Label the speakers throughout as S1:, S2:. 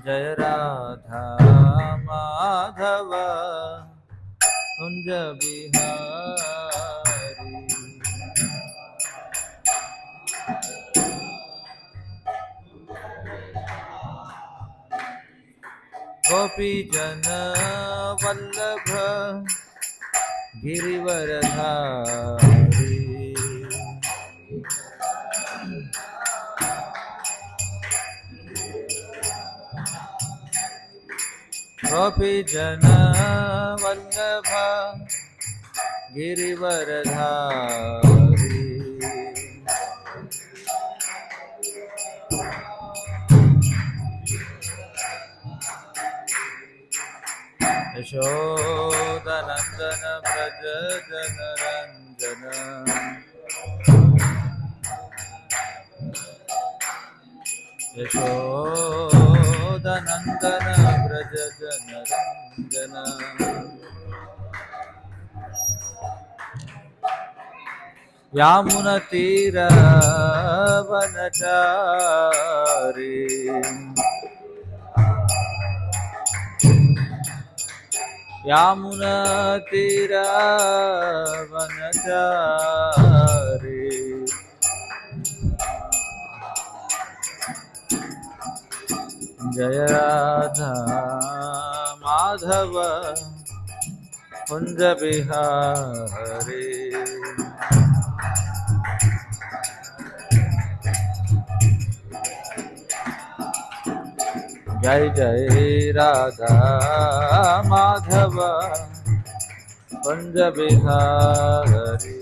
S1: जय राधा माधव कुंज बिहारी। गोपी जन वल्लभ गिरिवरधारी। गोपी जन वल्लभ गिरिवरधारी। यशोदनंदन व्रज जनरंजन। यशोदनंदन व्रज जनरंजन। यामुनतीरवनचारी। यामुनतीरवनचारी। जय राधा माधव कुंज बिहारी। जय जय राधा माधव कुंज बिहारी।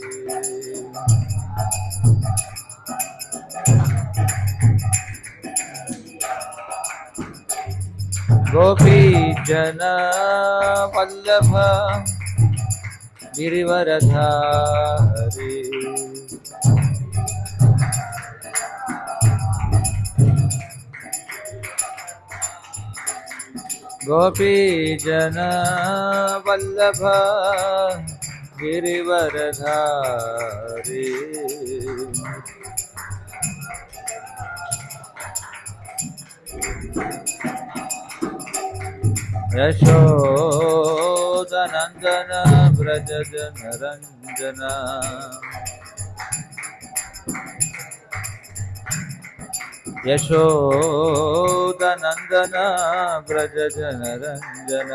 S1: गोपी जन वल्लभ गिरिवरधारी। गोपी जन वल्लभ गिरिवरधारी। यशोदनंदन व्रज जनरंजन। यशोदनंदन व्रज जनरंजन।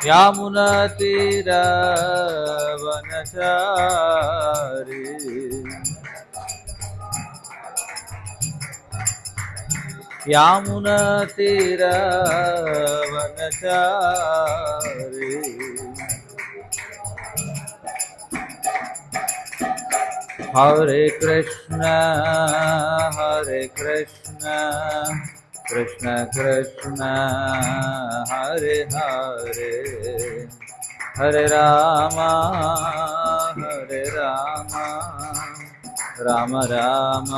S1: यामुनतीरवनचारी। यामुनतीरवनचारी। हरे कृष्ण कृष्ण कृष्ण हरे हरे। हरे राम राम राम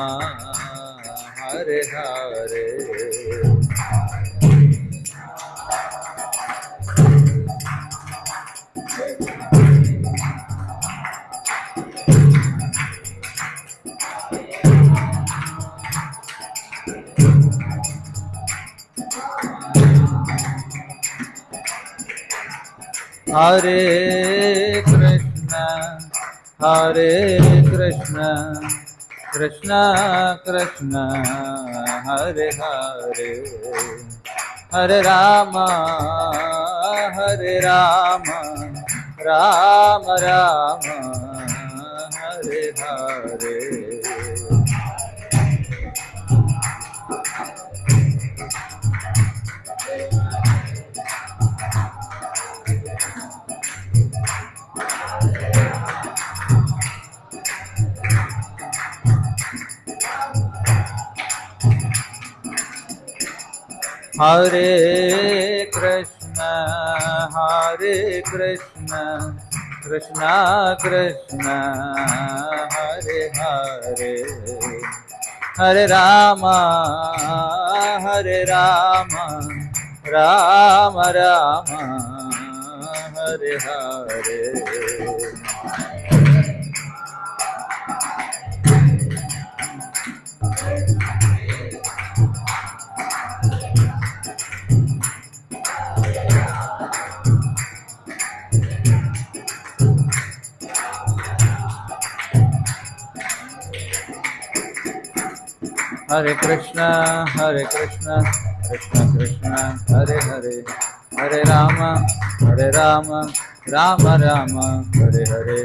S1: हरे हरे। हरे कृष्ण कृष्ण कृष्ण हरे हरे। हरे राम राम राम हरे हरे। हरे कृष्ण कृष्ण कृष्ण हरे हरे। हरे Ram Ram Ram Hare Hare. Hare Krishna, Krishna Krishna, Hare Hare, Hare Rama, Rama Rama, Hare Hare.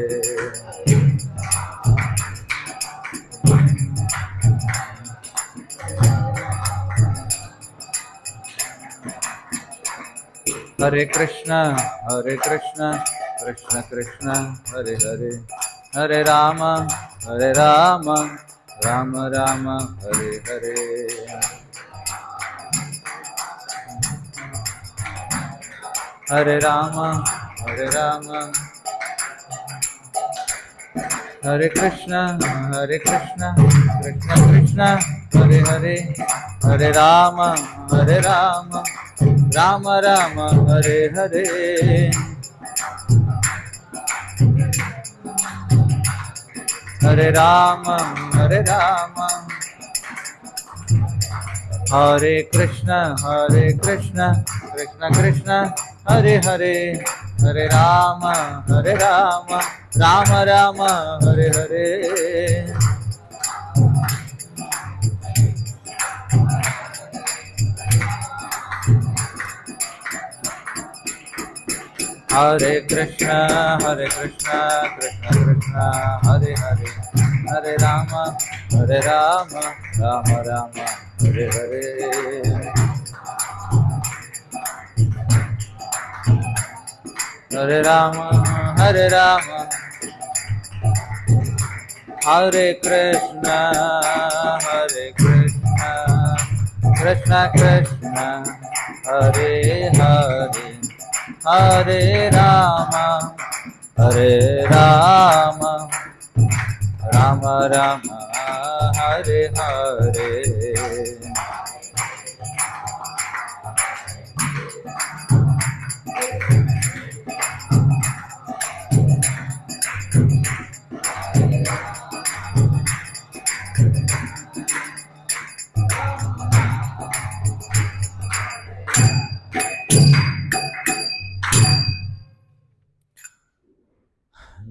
S1: Hare Krishna, Krishna Krishna, Hare Hare, Hare Rama, Rama Rama, Hare Hare. Hare Rama, Hare Krishna, Krishna Krishna, Hare Hare, Hare Rama, Rama Rama, Hare Hare. Hare Rama, Hare Krishna, Krishna Krishna, Hare Hare, Hare Rama, Rama Rama, Hare Hare. Hare Krishna, Krishna Krishna, Hare Hare, Hare Rama, Rama Rama, Hare Hare. Hare Rama, Hare Krishna, Krishna Krishna, Hare Hare, Hare Rama, Rama Rama, Hare Hare.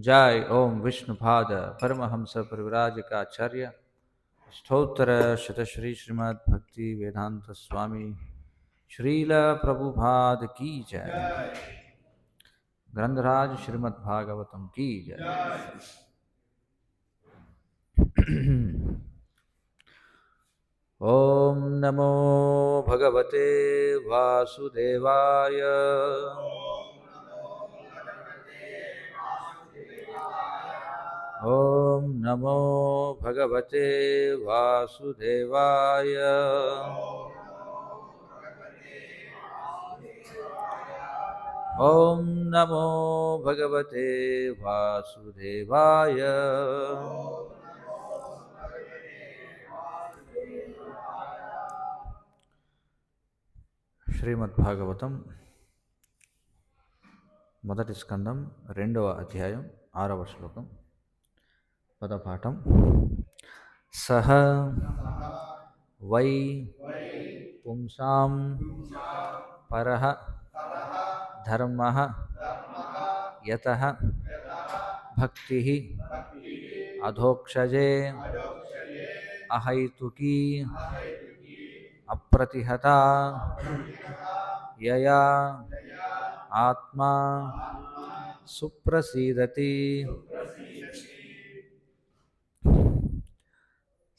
S1: जय ओम विष्णुपाद परमहंस परिव्राजकाचार्य स्तोत्र शतश्री श्रीमद् भक्ति वेदांत स्वामी श्रील प्रभुपाद की जय। ग्रंथराज श्रीमद् भागवतम की जय। ओम नमो भगवते वासुदेवाय। ओम नमो भगवते वासुदेवाय। ओम नमो भगवते वासुदेवाय। శ్రీమద్భాగవతం మొదటి స్కందం 2వ అధ్యాయం 6వ శ్లోకం పదపాఠం. సహ వై పుంసాం పరః ధర్మః యతః భక్తిః అధోక్షజే అహైతుకీ అప్రతిహత యయా ఆత్మా సుప్రసీదతి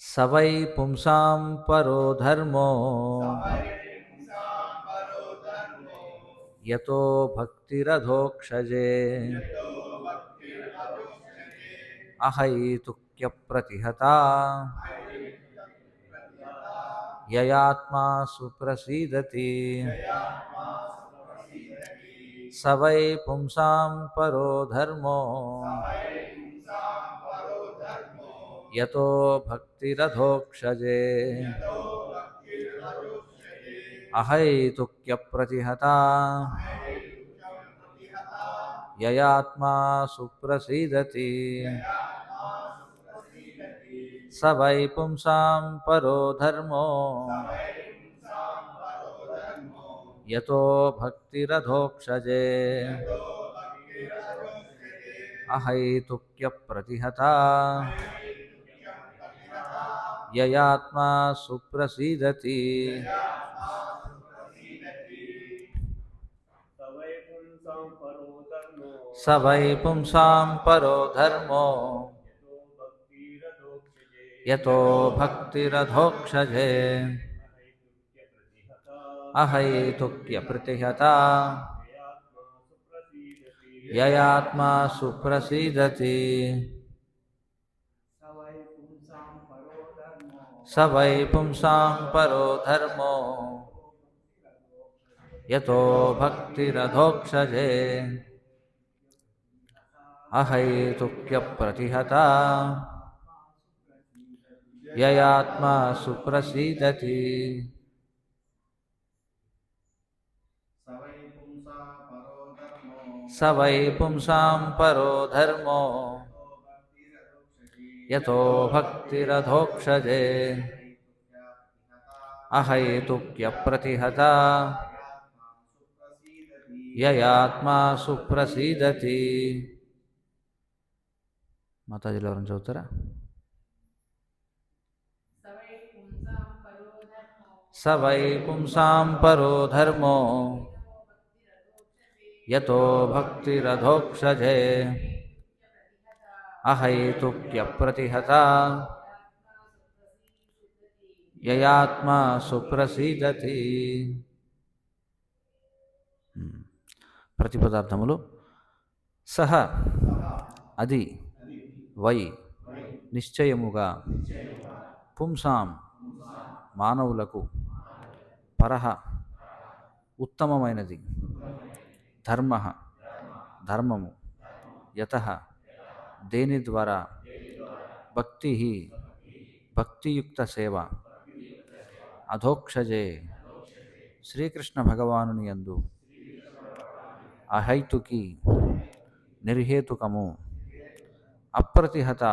S1: సవై పుంసాం పరో ధర్మో యతో భక్తిరధోక్షజే అహైతుక్యప్రతిహత యయాత్మా సుప్రసీదతి సవై పుంసాం పరో ధర్మో యతో భక్తిరధోక్షజే అహైతుక్యప్రతిహత యయాత్మా సుప్రసీదతి సవై పుంసాం పరో ధర్మో యతో భక్తిరధోక్షజే అహైతుక్యప్రతిహత యయాత్మా సుప్రసీదతి. స వై పుంసాం పరో ధర్మో యతో భక్తిరధోక్షజే అహైతుక్య ప్రతిహత యయాత్మా సుప్రసీదతి. స వై పుంసాం పరో ధర్మో యతో భక్తిరధోక్షజే అహైతుక్య ప్రతిహత యయాత్మా సుప్రసీదతి. స వై పుంసాం పరో ధర్మో యతో భక్తిరధోక్షజే అహైతుక్య ప్రతిహత యయాత్మా సుప్రసీదతి. మాతాజీలు ఎవరైనా చదువుతారా? స వై పుంసాం పరో ధర్మో యతో భక్తిరధోక్షజే అహైతుక్య ప్రతిహత యయాత్మా సుప్రసీదతి. ప్రతిపదార్థములు: సహ అది, వై నిశ్చయముగా, పుంసాం మానవులకు, పరహ ఉత్తమమైనది, ధర్మ ధర్మము, యతః దేని ద్వారా, భక్తి భక్తియుక్త సేవ, అధోక్షజే శ్రీకృష్ణ భగవానుని యందు, అహైతుకి నిర్హేతుకము, అప్రతిహత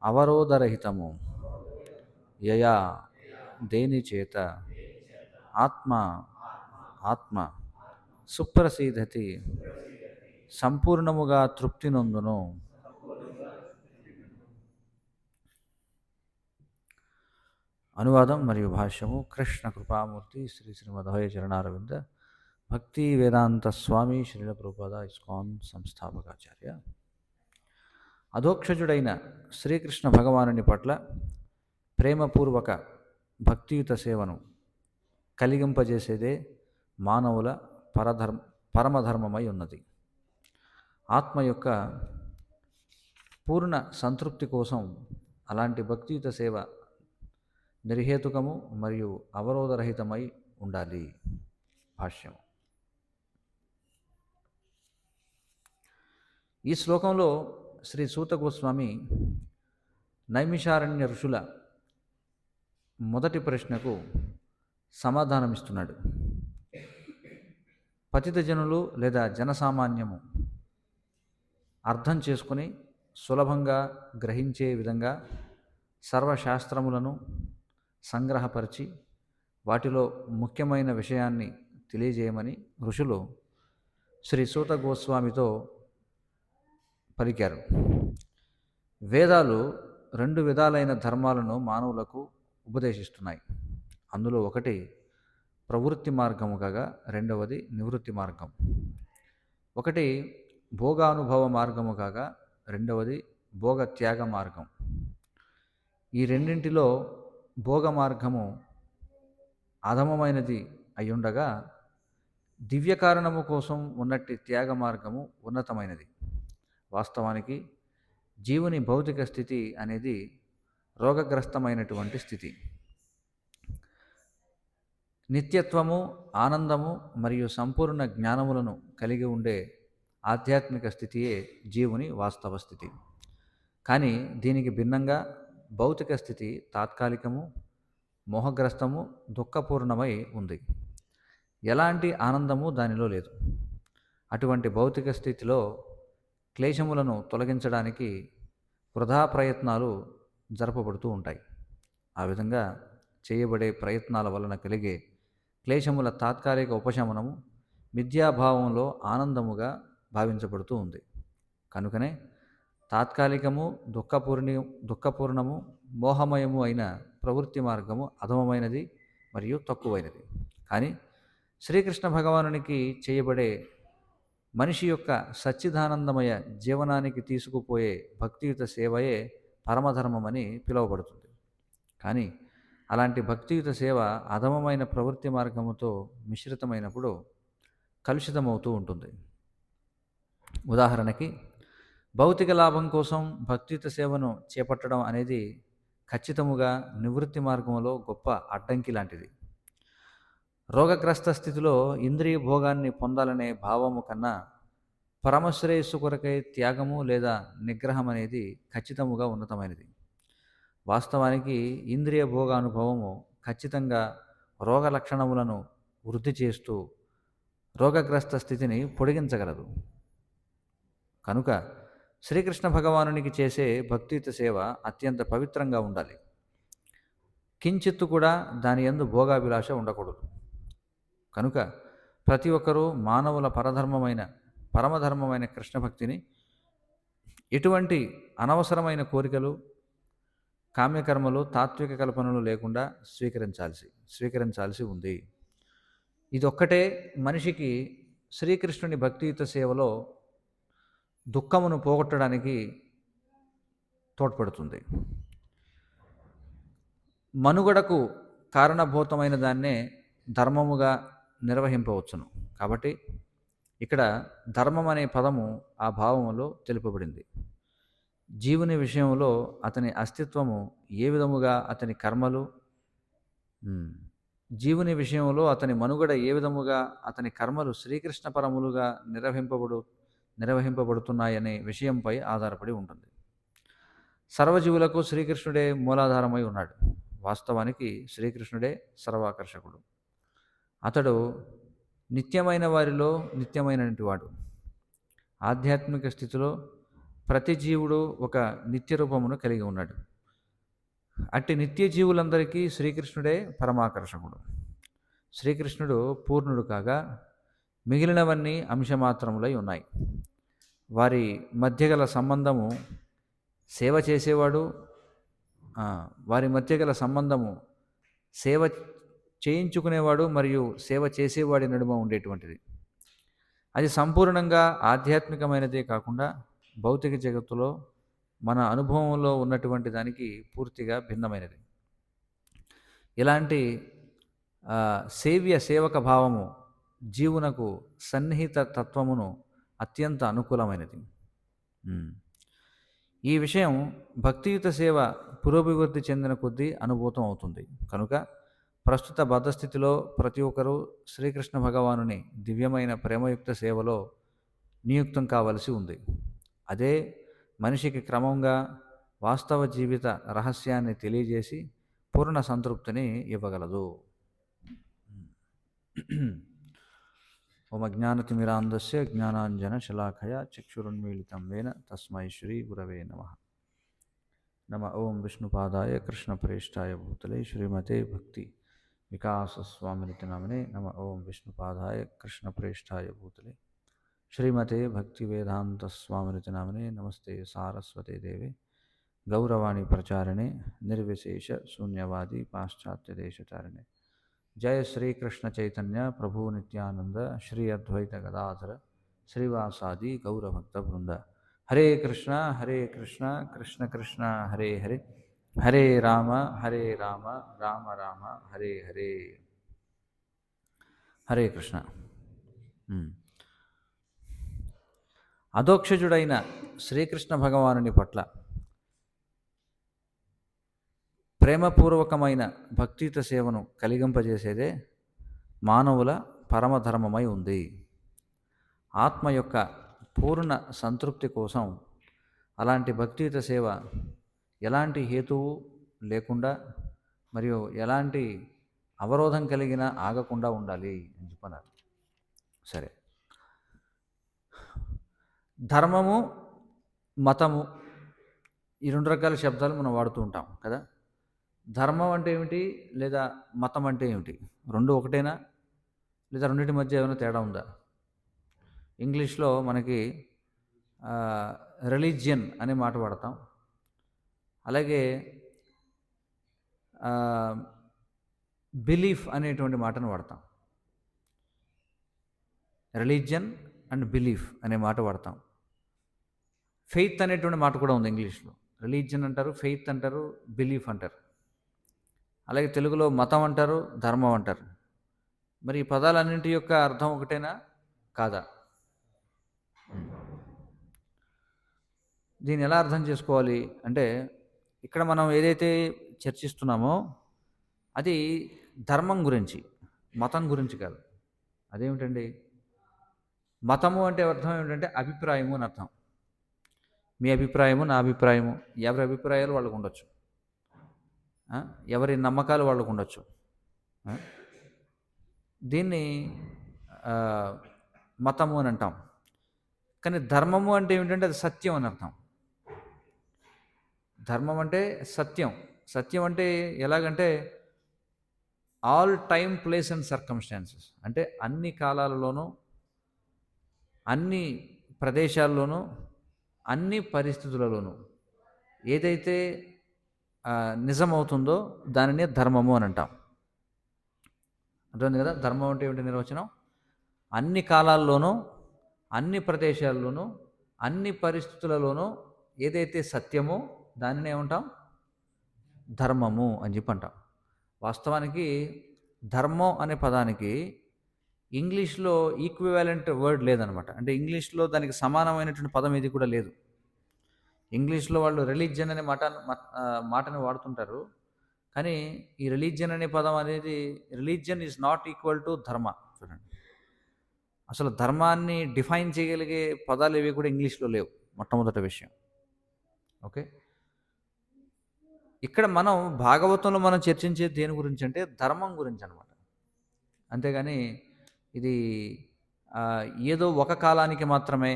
S1: అవరోధరహితము, యయా దేని చేత, ఆత్మ సుప్రసీదతి సంపూర్ణముగా తృప్తి నొందును. అనువాదం మరియు భాష్యము: కృష్ణ కృపామూర్తి శ్రీ శ్రీమద్ చరణారవింద భక్తి వేదాంత స్వామి శ్రీల ప్రభుపాద ఇస్కాన్ సంస్థాపకాచార్య. అధోక్షజుడైన శ్రీకృష్ణ భగవానుని పట్ల ప్రేమపూర్వక భక్తియుత సేవను కలిగింపజేసేదే మానవుల పరమధర్మమై ఉన్నది. ఆత్మ యొక్క పూర్ణ సంతృప్తి కోసం అలాంటి భక్తియుత సేవ నిర్హేతుకము మరియు అవరోధరహితమై ఉండాలి. భాష్యం: ఈ శ్లోకంలో శ్రీ సూత గోస్వామి నైమిషారణ్య ఋషుల మొదటి ప్రశ్నకు సమాధానమిస్తున్నాడు. పతిత జనులు లేదా జనసామాన్యము అర్థం చేసుకుని సులభంగా గ్రహించే విధంగా సర్వశాస్త్రములను సంగ్రహపరిచి వాటిలో ముఖ్యమైన విషయాన్ని తెలియజేయమని ఋషులు శ్రీ సూత గోస్వామితో పలికారు. వేదాలు 2 విధాలైన ధర్మాలను మానవులకు ఉపదేశిస్తున్నాయి. అందులో ఒకటి ప్రవృత్తి మార్గము కాగా రెండవది నివృత్తి మార్గం. ఒకటి భోగానుభవ మార్గము కాగా రెండవది భోగ త్యాగ మార్గం. ఈ రెండింటిలో భోగ మార్గము అధమమైనది అయ్యుండగా దివ్య కారణము కోసం ఉన్నట్టి త్యాగ మార్గము ఉన్నతమైనది. వాస్తవానికి జీవుని భౌతిక స్థితి అనేది రోగగ్రస్తమైనటువంటి స్థితి. నిత్యత్వము, ఆనందము మరియు సంపూర్ణ జ్ఞానములను కలిగి ఉండే ఆధ్యాత్మిక స్థితియే జీవుని వాస్తవ స్థితి. కానీ దీనికి భిన్నంగా భౌతిక స్థితి తాత్కాలికము, మోహగ్రస్తము, దుఃఖపూర్ణమై ఉంది. ఎలాంటి ఆనందము దానిలో లేదు. అటువంటి భౌతిక స్థితిలో క్లేశములను తొలగించడానికి వృధా ప్రయత్నాలు జరపబడుతూ ఉంటాయి. ఆ విధంగా చేయబడే ప్రయత్నాల వలన కలిగే క్లేశముల తాత్కాలిక ఉపశమనము మిథ్యాభావంలో ఆనందముగా భావించబడుతూ ఉంది. కనుకనే తాత్కాలికము, దుఃఖపూర్ణము, మోహమయము అయిన ప్రవృత్తి మార్గము అధమమైనది మరియు తక్కువైనది. కానీ శ్రీకృష్ణ భగవానునికి చేయబడే మనిషి యొక్క సచ్చిదానందమయ జీవనానికి తీసుకుపోయే భక్తియుత సేవయే పరమధర్మమని పిలువబడుతుంది. కానీ అలాంటి భక్తియుత సేవ అధమమైన ప్రవృత్తి మార్గముతో మిశ్రితమైనప్పుడు కలుషితమవుతూ ఉంటుంది. ఉదాహరణకి, భౌతిక లాభం కోసం భక్తియుత సేవను చేపట్టడం అనేది ఖచ్చితముగా నివృత్తి మార్గంలో గొప్ప అడ్డంకి లాంటిది. రోగగ్రస్త స్థితిలో ఇంద్రియ భోగాన్ని పొందాలనే భావము కన్నా పరమశ్రేయస్సు కొరకై త్యాగము లేదా నిగ్రహం అనేది ఖచ్చితముగా ఉన్నతమైనది. వాస్తవానికి ఇంద్రియ భోగానుభవము ఖచ్చితంగా రోగ లక్షణములను వృద్ధి చేస్తూ రోగగ్రస్త స్థితిని పొడిగించగలదు. కనుక శ్రీకృష్ణ భగవానునికి చేసే భక్తియుత సేవ అత్యంత పవిత్రంగా ఉండాలి. కించిత్తు కూడా దాని యందు భోగాభిలాష ఉండకూడదు. కనుక ప్రతి ఒక్కరూ మానవుల పరమధర్మమైన కృష్ణ భక్తిని ఎటువంటి అనవసరమైన కోరికలు, కామ్యకర్మలు, తాత్విక కల్పనలు లేకుండా స్వీకరించాల్సి ఉంది. ఇదొక్కటే మనిషికి శ్రీకృష్ణుని భక్తియుత సేవలో దుఃఖమును పోగొట్టడానికి తోడ్పడుతుంది. మనుగడకు కారణభూతమైన దాన్నే ధర్మముగా నిర్వహింపవచ్చును. కాబట్టి ఇక్కడ ధర్మం అనే పదము ఆ భావములో తెలుపబడింది. జీవుని విషయంలో అతని అస్తిత్వము ఏ విధముగా, అతని కర్మలు, జీవుని విషయంలో అతని మనుగడ ఏ విధముగా, అతని కర్మలు శ్రీకృష్ణ పరములుగా నిర్వహింపబడుతున్నాయనే విషయంపై ఆధారపడి ఉంటుంది. సర్వజీవులకు శ్రీకృష్ణుడే మూలాధారమై ఉన్నాడు. వాస్తవానికి శ్రీకృష్ణుడే సర్వాకర్షకుడు. అతడు నిత్యమైన వారిలో నిత్యమైనటువంటి వాడు. ఆధ్యాత్మిక స్థితిలో ప్రతి జీవుడు ఒక నిత్య రూపమును కలిగి ఉన్నాడు. అట్టి నిత్య జీవులందరికీ శ్రీకృష్ణుడే పరమాకర్షకుడు. శ్రీకృష్ణుడు పూర్ణుడు కాగా మిగిలినవన్నీ అంశమాత్రములై ఉన్నాయి. వారి మధ్య గల సంబంధము సేవ చేయించుకునేవాడు మరియు సేవ చేసేవాడి నడుమ ఉండేటువంటిది. అది సంపూర్ణంగా ఆధ్యాత్మికమైనదే కాకుండా భౌతిక జగత్తులో మన అనుభవంలో ఉన్నటువంటి దానికి పూర్తిగా భిన్నమైనది. ఇలాంటి సేవక భావము జీవునకు సన్నిహిత తత్వమును అత్యంత అనుకూలమైనది. ఈ విషయం భక్తియుత సేవ పురోభివృద్ధి చెందిన కొద్దీ అనుభూతం అవుతుంది. కనుక ప్రస్తుత బద్ధస్థితిలో ప్రతి ఒక్కరూ శ్రీకృష్ణ భగవానుని దివ్యమైన ప్రేమయుక్త సేవలో నియుక్తం కావలసి ఉంది. అదే మనిషికి క్రమంగా వాస్తవ జీవిత రహస్యాన్ని తెలియజేసి పూర్ణ సంతృప్తిని ఇవ్వగలదు. ఓం అజ్ఞానతిమిరాంధస్య జ్ఞానాంజన శలాఖయా చక్షురున్మీలితం వేన తస్మై శ్రీ గురవే నమః. నమ ఓం విష్ణుపాదాయ కృష్ణప్రేష్ఠాయ భూతలే శ్రీమతే భక్తి వికాస స్వామినితి నామనే. నమ ఓం విష్ణుపాదాయ కృష్ణప్రేష్ఠాయ భూతలే శ్రీమతే భక్తి వేదాంత స్వామినితి నామనే. నమస్తే సారస్వతే దేవే గౌరవాణి ప్రచారిణే నిర్విశేష శూన్యవాది పాశ్చాత్య దేశచారిణే. జయ శ్రీకృష్ణ చైతన్య ప్రభు నిత్యానంద శ్రీ అద్వైత గదాధర శ్రీవాసాది గౌరభక్త బృంద. హరే కృష్ణ కృష్ణ కృష్ణ హరే హరే, హరే రామ రామ రామ హరే హరే. హరే కృష్ణ. అధోక్షజుడైన శ్రీకృష్ణ భగవానుని పట్ల ప్రేమపూర్వకమైన భక్తియుత సేవను కలిగింపజేసేదే మానవుల పరమధర్మమై ఉంది. ఆత్మ యొక్క పూర్ణ సంతృప్తి కోసం అలాంటి భక్తియుత సేవ ఎలాంటి హేతువు లేకుండా మరియు ఎలాంటి అవరోధం కలిగినా ఆగకుండా ఉండాలి అని చెప్పన్నారు. సరే, ధర్మము, మతము ఈ రెండు రకాల శబ్దాలు మనం వాడుతూ ఉంటాం కదా. ధర్మం అంటే ఏమిటి, లేదా మతం అంటే ఏమిటి? రెండు ఒకటేనా, లేదా రెండింటి మధ్య ఏమైనా తేడా ఉందా? ఇంగ్లీష్లో మనకి రిలీజియన్ అనే మాట వాడతాం. అలాగే బిలీఫ్ అనేటువంటి మాటను వాడతాం. రిలీజియన్ అండ్ బిలీఫ్ అనే మాట వాడతాం. ఫెయిత్ అనేటువంటి మాట కూడా ఉంది ఇంగ్లీష్లో. రిలీజియన్ అంటారు, ఫెయిత్ అంటారు, బిలీఫ్ అంటారు. అలాగే తెలుగులో మతం అంటారు, ధర్మం అంటారు. మరి ఈ పదాలన్నింటి యొక్క అర్థం ఒకటేనా కాదా? దీన్ని ఎలా అర్థం చేసుకోవాలి అంటే, ఇక్కడ మనం ఏదైతే చర్చిస్తున్నామో అది ధర్మం గురించి, మతం గురించి కాదు. అదేమిటండి? మతము అంటే అర్థం ఏమిటంటే అభిప్రాయము అని అర్థం. మీ అభిప్రాయము, నా అభిప్రాయము, ఎవరి అభిప్రాయాలు వాళ్ళకు ఉండొచ్చు, ఎవరి నమ్మకాలు వాళ్ళకు ఉండొచ్చు. దీన్ని మతము అని అంటాం. కానీ ధర్మము అంటే ఏమిటంటే అది సత్యం అని అర్థం. ధర్మం అంటే సత్యం. సత్యం అంటే ఎలాగంటే all time, place and circumstances, అంటే అన్ని కాలాలలోనూ, అన్ని ప్రదేశాల్లోనూ, అన్ని పరిస్థితులలోనూ ఏదైతే నిజమవుతుందో దానినే ధర్మము అని అంటాం. అర్థమైంది కదా? ధర్మం అంటే ఏమిటి నిర్వచనం? అన్ని కాలాల్లోనూ, అన్ని ప్రదేశాల్లోనూ, అన్ని పరిస్థితులలోనూ ఏదైతే సత్యమో దానినే ఏమంటాం? ధర్మము అని చెప్పి అంటాం. వాస్తవానికి ధర్మం అనే పదానికి ఇంగ్లీష్లో ఈక్వివాలెంట్ వర్డ్ లేదనమాట. అంటే ఇంగ్లీష్లో దానికి సమానమైనటువంటి పదం ఇది కూడా లేదు. ఇంగ్లీష్లో వాళ్ళు రిలీజియన్ అనే మాటను వాడుతుంటారు. కానీ ఈ రిలీజియన్ అనే పదం అనేది, religion is not equal to ధర్మ. చూడండి, అసలు ధర్మాన్ని డిఫైన్ చేయగలిగే పదాలు ఇవి కూడా ఇంగ్లీష్లో లేవు. మొట్టమొదటి విషయం. ఓకే, ఇక్కడ మనం భాగవతంలో మనం చర్చించేది దేని గురించి అంటే ధర్మం గురించి అనమాట. అంతేగాని ఇది ఏదో ఒక కాలానికి మాత్రమే,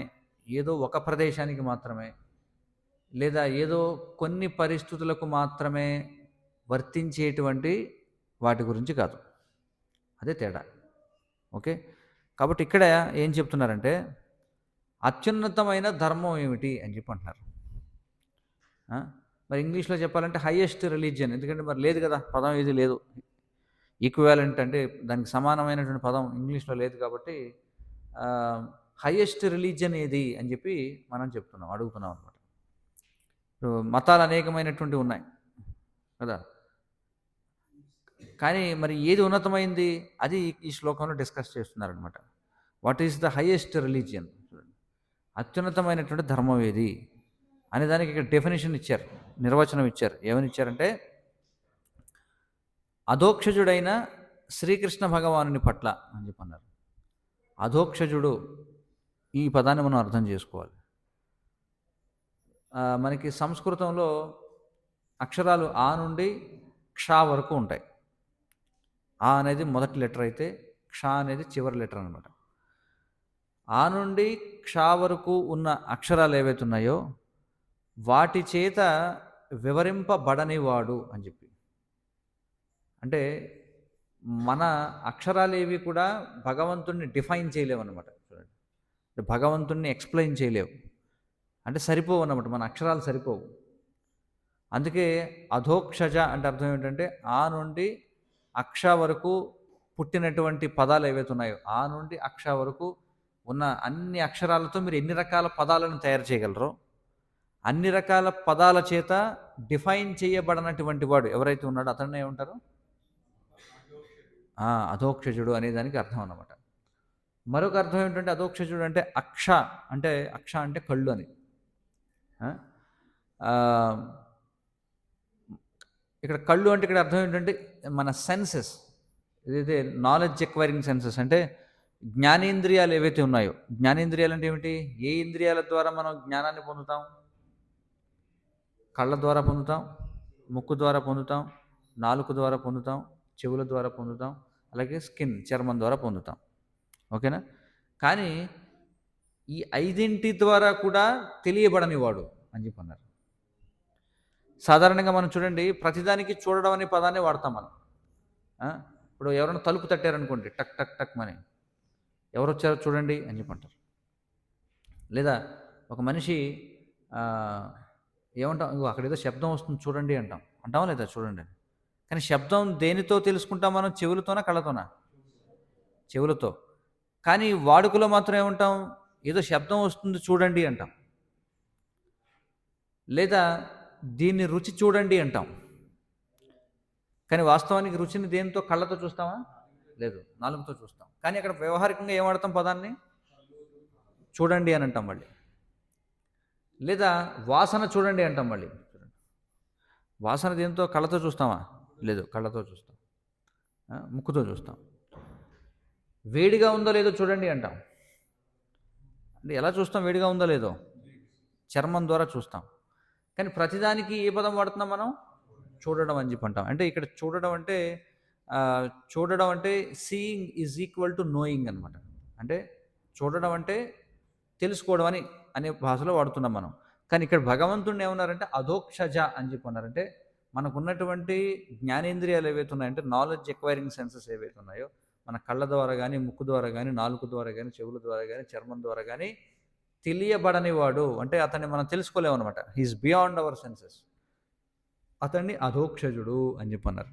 S1: ఏదో ఒక ప్రదేశానికి మాత్రమే, లేదా ఏదో కొన్ని పరిస్థితులకు మాత్రమే వర్తించేటువంటి వాటి గురించి కాదు. అదే తేడా. ఓకే, కాబట్టి ఇక్కడ ఏం చెప్తున్నారంటే అత్యున్నతమైన ధర్మం ఏమిటి అని చెప్పి అంటున్నారు. మరి ఇంగ్లీష్లో చెప్పాలంటే హైయెస్ట్ రిలీజియన్, ఎందుకంటే మరి లేదు కదా, పదం ఏది లేదు. ఈక్వాలెంట్ అంటే దానికి సమానమైనటువంటి పదం ఇంగ్లీష్లో లేదు కాబట్టి హైయెస్ట్ రిలీజియన్ ఏది అని చెప్పి మనం చెప్తున్నాం, అడుగుతున్నాం అనమాట. మతాలు అనేకమైనటువంటి ఉన్నాయి కదా, కానీ మరి ఏది ఉన్నతమైంది అది ఈ శ్లోకంలో డిస్కస్ చేస్తున్నారనమాట. What is the highest religion, అత్యున్నతమైనటువంటి ధర్మం ఏది అనే దానికి ఇక్కడ డెఫినేషన్ ఇచ్చారు, నిర్వచనం ఇచ్చారు. ఏమని ఇచ్చారంటే అధోక్షజుడైన శ్రీకృష్ణ భగవానుని పట్ల అని చెప్పన్నారు. అధోక్షజుడు, ఈ పదాన్ని మనం అర్థం చేసుకోవాలి. మనకి సంస్కృతంలో అక్షరాలు ఆ నుండి క్ష వరకు ఉంటాయి. ఆ అనేది మొదటి లెటర్ అయితే క్ష అనేది చివరి లెటర్ అనమాట. ఆ నుండి క్ష వరకు ఉన్న అక్షరాలు ఏవైతే ఉన్నాయో వాటి చేత వివరింపబడనివాడు అని చెప్పి. అంటే మన అక్షరాలు ఏవి కూడా భగవంతుణ్ణి డిఫైన్ చేయలేవు అన్నమాట. చూడండి, భగవంతుణ్ణి ఎక్స్ప్లెయిన్ చేయలేవు, అంటే సరిపోవు అన్నమాట, మన అక్షరాలు సరిపోవు. అందుకే అధోక్షజ అంటే అర్థం ఏంటంటే ఆ నుండి అక్ష వరకు పుట్టినటువంటి పదాలు ఏవైతే ఉన్నాయో, ఆ నుండి అక్ష వరకు ఉన్న అన్ని అక్షరాలతో మీరు ఎన్ని రకాల పదాలను తయారు చేయగలరో అన్ని రకాల పదాల చేత డిఫైన్ చేయబడినటువంటి వాడు ఎవరైతే ఉన్నాడో అతన్నే ఏమంటారు? అధోక్షజుడు అనేదానికి అర్థం అన్నమాట. మరొక అర్థం ఏంటంటే అధోక్షజుడు అంటే అక్ష అంటే కళ్ళు అని. ఇక్కడ కళ్ళు అంటే ఇక్కడ అర్థం ఏంటంటే మన సెన్సెస్, ఏదైతే నాలెడ్జ్ ఎక్వైరింగ్ సెన్సెస్ అంటే జ్ఞానేంద్రియాలు ఏవైతే ఉన్నాయో. జ్ఞానేంద్రియాలు అంటే ఏమిటి? ఏ ఇంద్రియాల ద్వారా మనం జ్ఞానాన్ని పొందుతాం? కళ్ళ ద్వారా పొందుతాం, ముక్కు ద్వారా పొందుతాం, నాలుక ద్వారా పొందుతాం, చెవుల ద్వారా పొందుతాం, అలాగే స్కిన్, చర్మం ద్వారా పొందుతాం. ఓకేనా? కానీ ఈ ఐదింటి ద్వారా కూడా తెలియబడని వాడు అని చెప్పి అన్నారు. సాధారణంగా మనం చూడండి, ప్రతిదానికి చూడడం అనే పదాన్ని వాడతాం మనం. ఇప్పుడు ఎవరైనా తలుపు తట్టారనుకోండి, టక్ టక్ టక్ మని, ఎవరు వచ్చారో చూడండి అని చెప్పంటారు. లేదా ఒక మనిషి ఏమంటాం, ఇగో అక్కడ ఏదో శబ్దం వస్తుంది చూడండి అంటాం, అంటామా లేదా చూడండి అని. కానీ శబ్దం దేనితో తెలుసుకుంటాం మనం? చెవులతోనా కళ్ళతోనా? చెవులతో. కానీ వాడుకలో మాత్రం ఏమంటాం? ఏదో శబ్దం వస్తుంది చూడండి అంటాం, లేదా దీన్ని రుచి చూడండి అంటాం. కానీ వాస్తవానికి రుచిని దేనితో? కళ్ళతో చూస్తామా? లేదు, నాలుగుతో చూస్తాం. కానీ అక్కడ వ్యవహారికంగా ఏం వాడతాం పదాన్ని? చూడండి అని అంటాం మళ్ళీ. లేదా వాసన చూడండి అంటాం మళ్ళీ. వాసన దేంతో? కళ్ళతో చూస్తామా? లేదు, కళ్ళతో చూస్తాం, ముక్కుతో చూస్తాం. వేడిగా ఉందో లేదో చూడండి అంటాం. అంటే ఎలా చూస్తాం వేడిగా ఉందో లేదో? చర్మం ద్వారా చూస్తాం. కానీ ప్రతిదానికి ఏ పదం వాడుతున్నాం మనం? చూడడం అని చెప్పి అంటాం. అంటే ఇక్కడ చూడడం అంటే seeing is equal to knowing అనమాట. అంటే చూడడం అంటే తెలుసుకోవడం అనే భాషలో వాడుతున్నాం మనం. కానీ ఇక్కడ భగవంతుడిని ఏమన్నారంటే అధోక్షజ అని చెప్పి అన్నారంటే మనకున్నటువంటి జ్ఞానేంద్రియాలు ఏవైతే ఉన్నాయంటే నాలెడ్జ్ ఎక్వైరింగ్ సెన్సెస్ ఏవైతే ఉన్నాయో మన కళ్ళ ద్వారా కానీ, ముక్కు ద్వారా కానీ, నాలుగు ద్వారా కానీ, చెవుల ద్వారా కానీ, చర్మం ద్వారా కానీ తెలియబడని వాడు, అంటే అతన్ని మనం తెలుసుకోలేము అనమాట. He is beyond our senses. అతన్ని అధోక్షజుడు అని చెప్పన్నారు.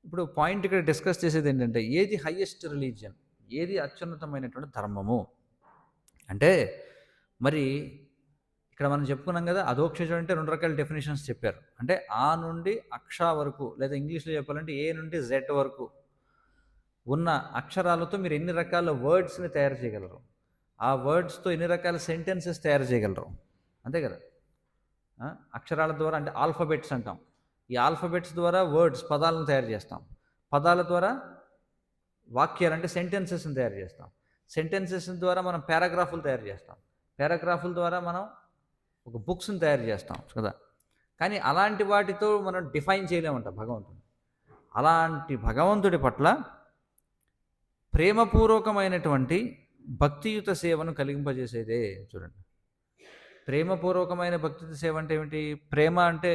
S1: ఇప్పుడు పాయింట్ ఇక్కడ డిస్కస్ చేసేది ఏంటంటే ఏది హయ్యెస్ట్ రిలీజియన్, ఏది అత్యున్నతమైనటువంటి ధర్మము అంటే, మరి ఇక్కడ మనం చెప్పుకున్నాం కదా, అధోక్షజుడు అంటే 2 రకాల డెఫినేషన్స్ చెప్పారు. అంటే ఆ నుండి అక్ష వరకు, లేదా ఇంగ్లీష్లో చెప్పాలంటే ఏ నుండి జెడ్ వరకు ఉన్న అక్షరాలతో మీరు ఎన్ని రకాల వర్డ్స్ని తయారు చేయగలరు, ఆ వర్డ్స్తో ఎన్ని రకాల సెంటెన్సెస్ తయారు చేయగలరు, అంతే కదా. అక్షరాల ద్వారా అంటే ఆల్ఫబెట్స్ అంటాం. ఈ ఆల్ఫబెట్స్ ద్వారా వర్డ్స్, పదాలను తయారు చేస్తాం. పదాల ద్వారా వాక్యాలు అంటే సెంటెన్సెస్ని తయారు చేస్తాం. సెంటెన్సెస్ ద్వారా మనం పారాగ్రాఫ్లు తయారు చేస్తాం. పారాగ్రాఫ్ల ద్వారా మనం ఒక బుక్స్ని తయారు చేస్తాం కదా. కానీ అలాంటి వాటితో మనం డిఫైన్ చేయలేమంట భగవంతుడు. అలాంటి భగవంతుడి పట్ల ప్రేమపూర్వకమైనటువంటి భక్తియుత సేవను కలిగింపజేసేదే. చూడండి, ప్రేమపూర్వకమైన భక్తియుత సేవ అంటే ఏమిటి? ప్రేమ అంటే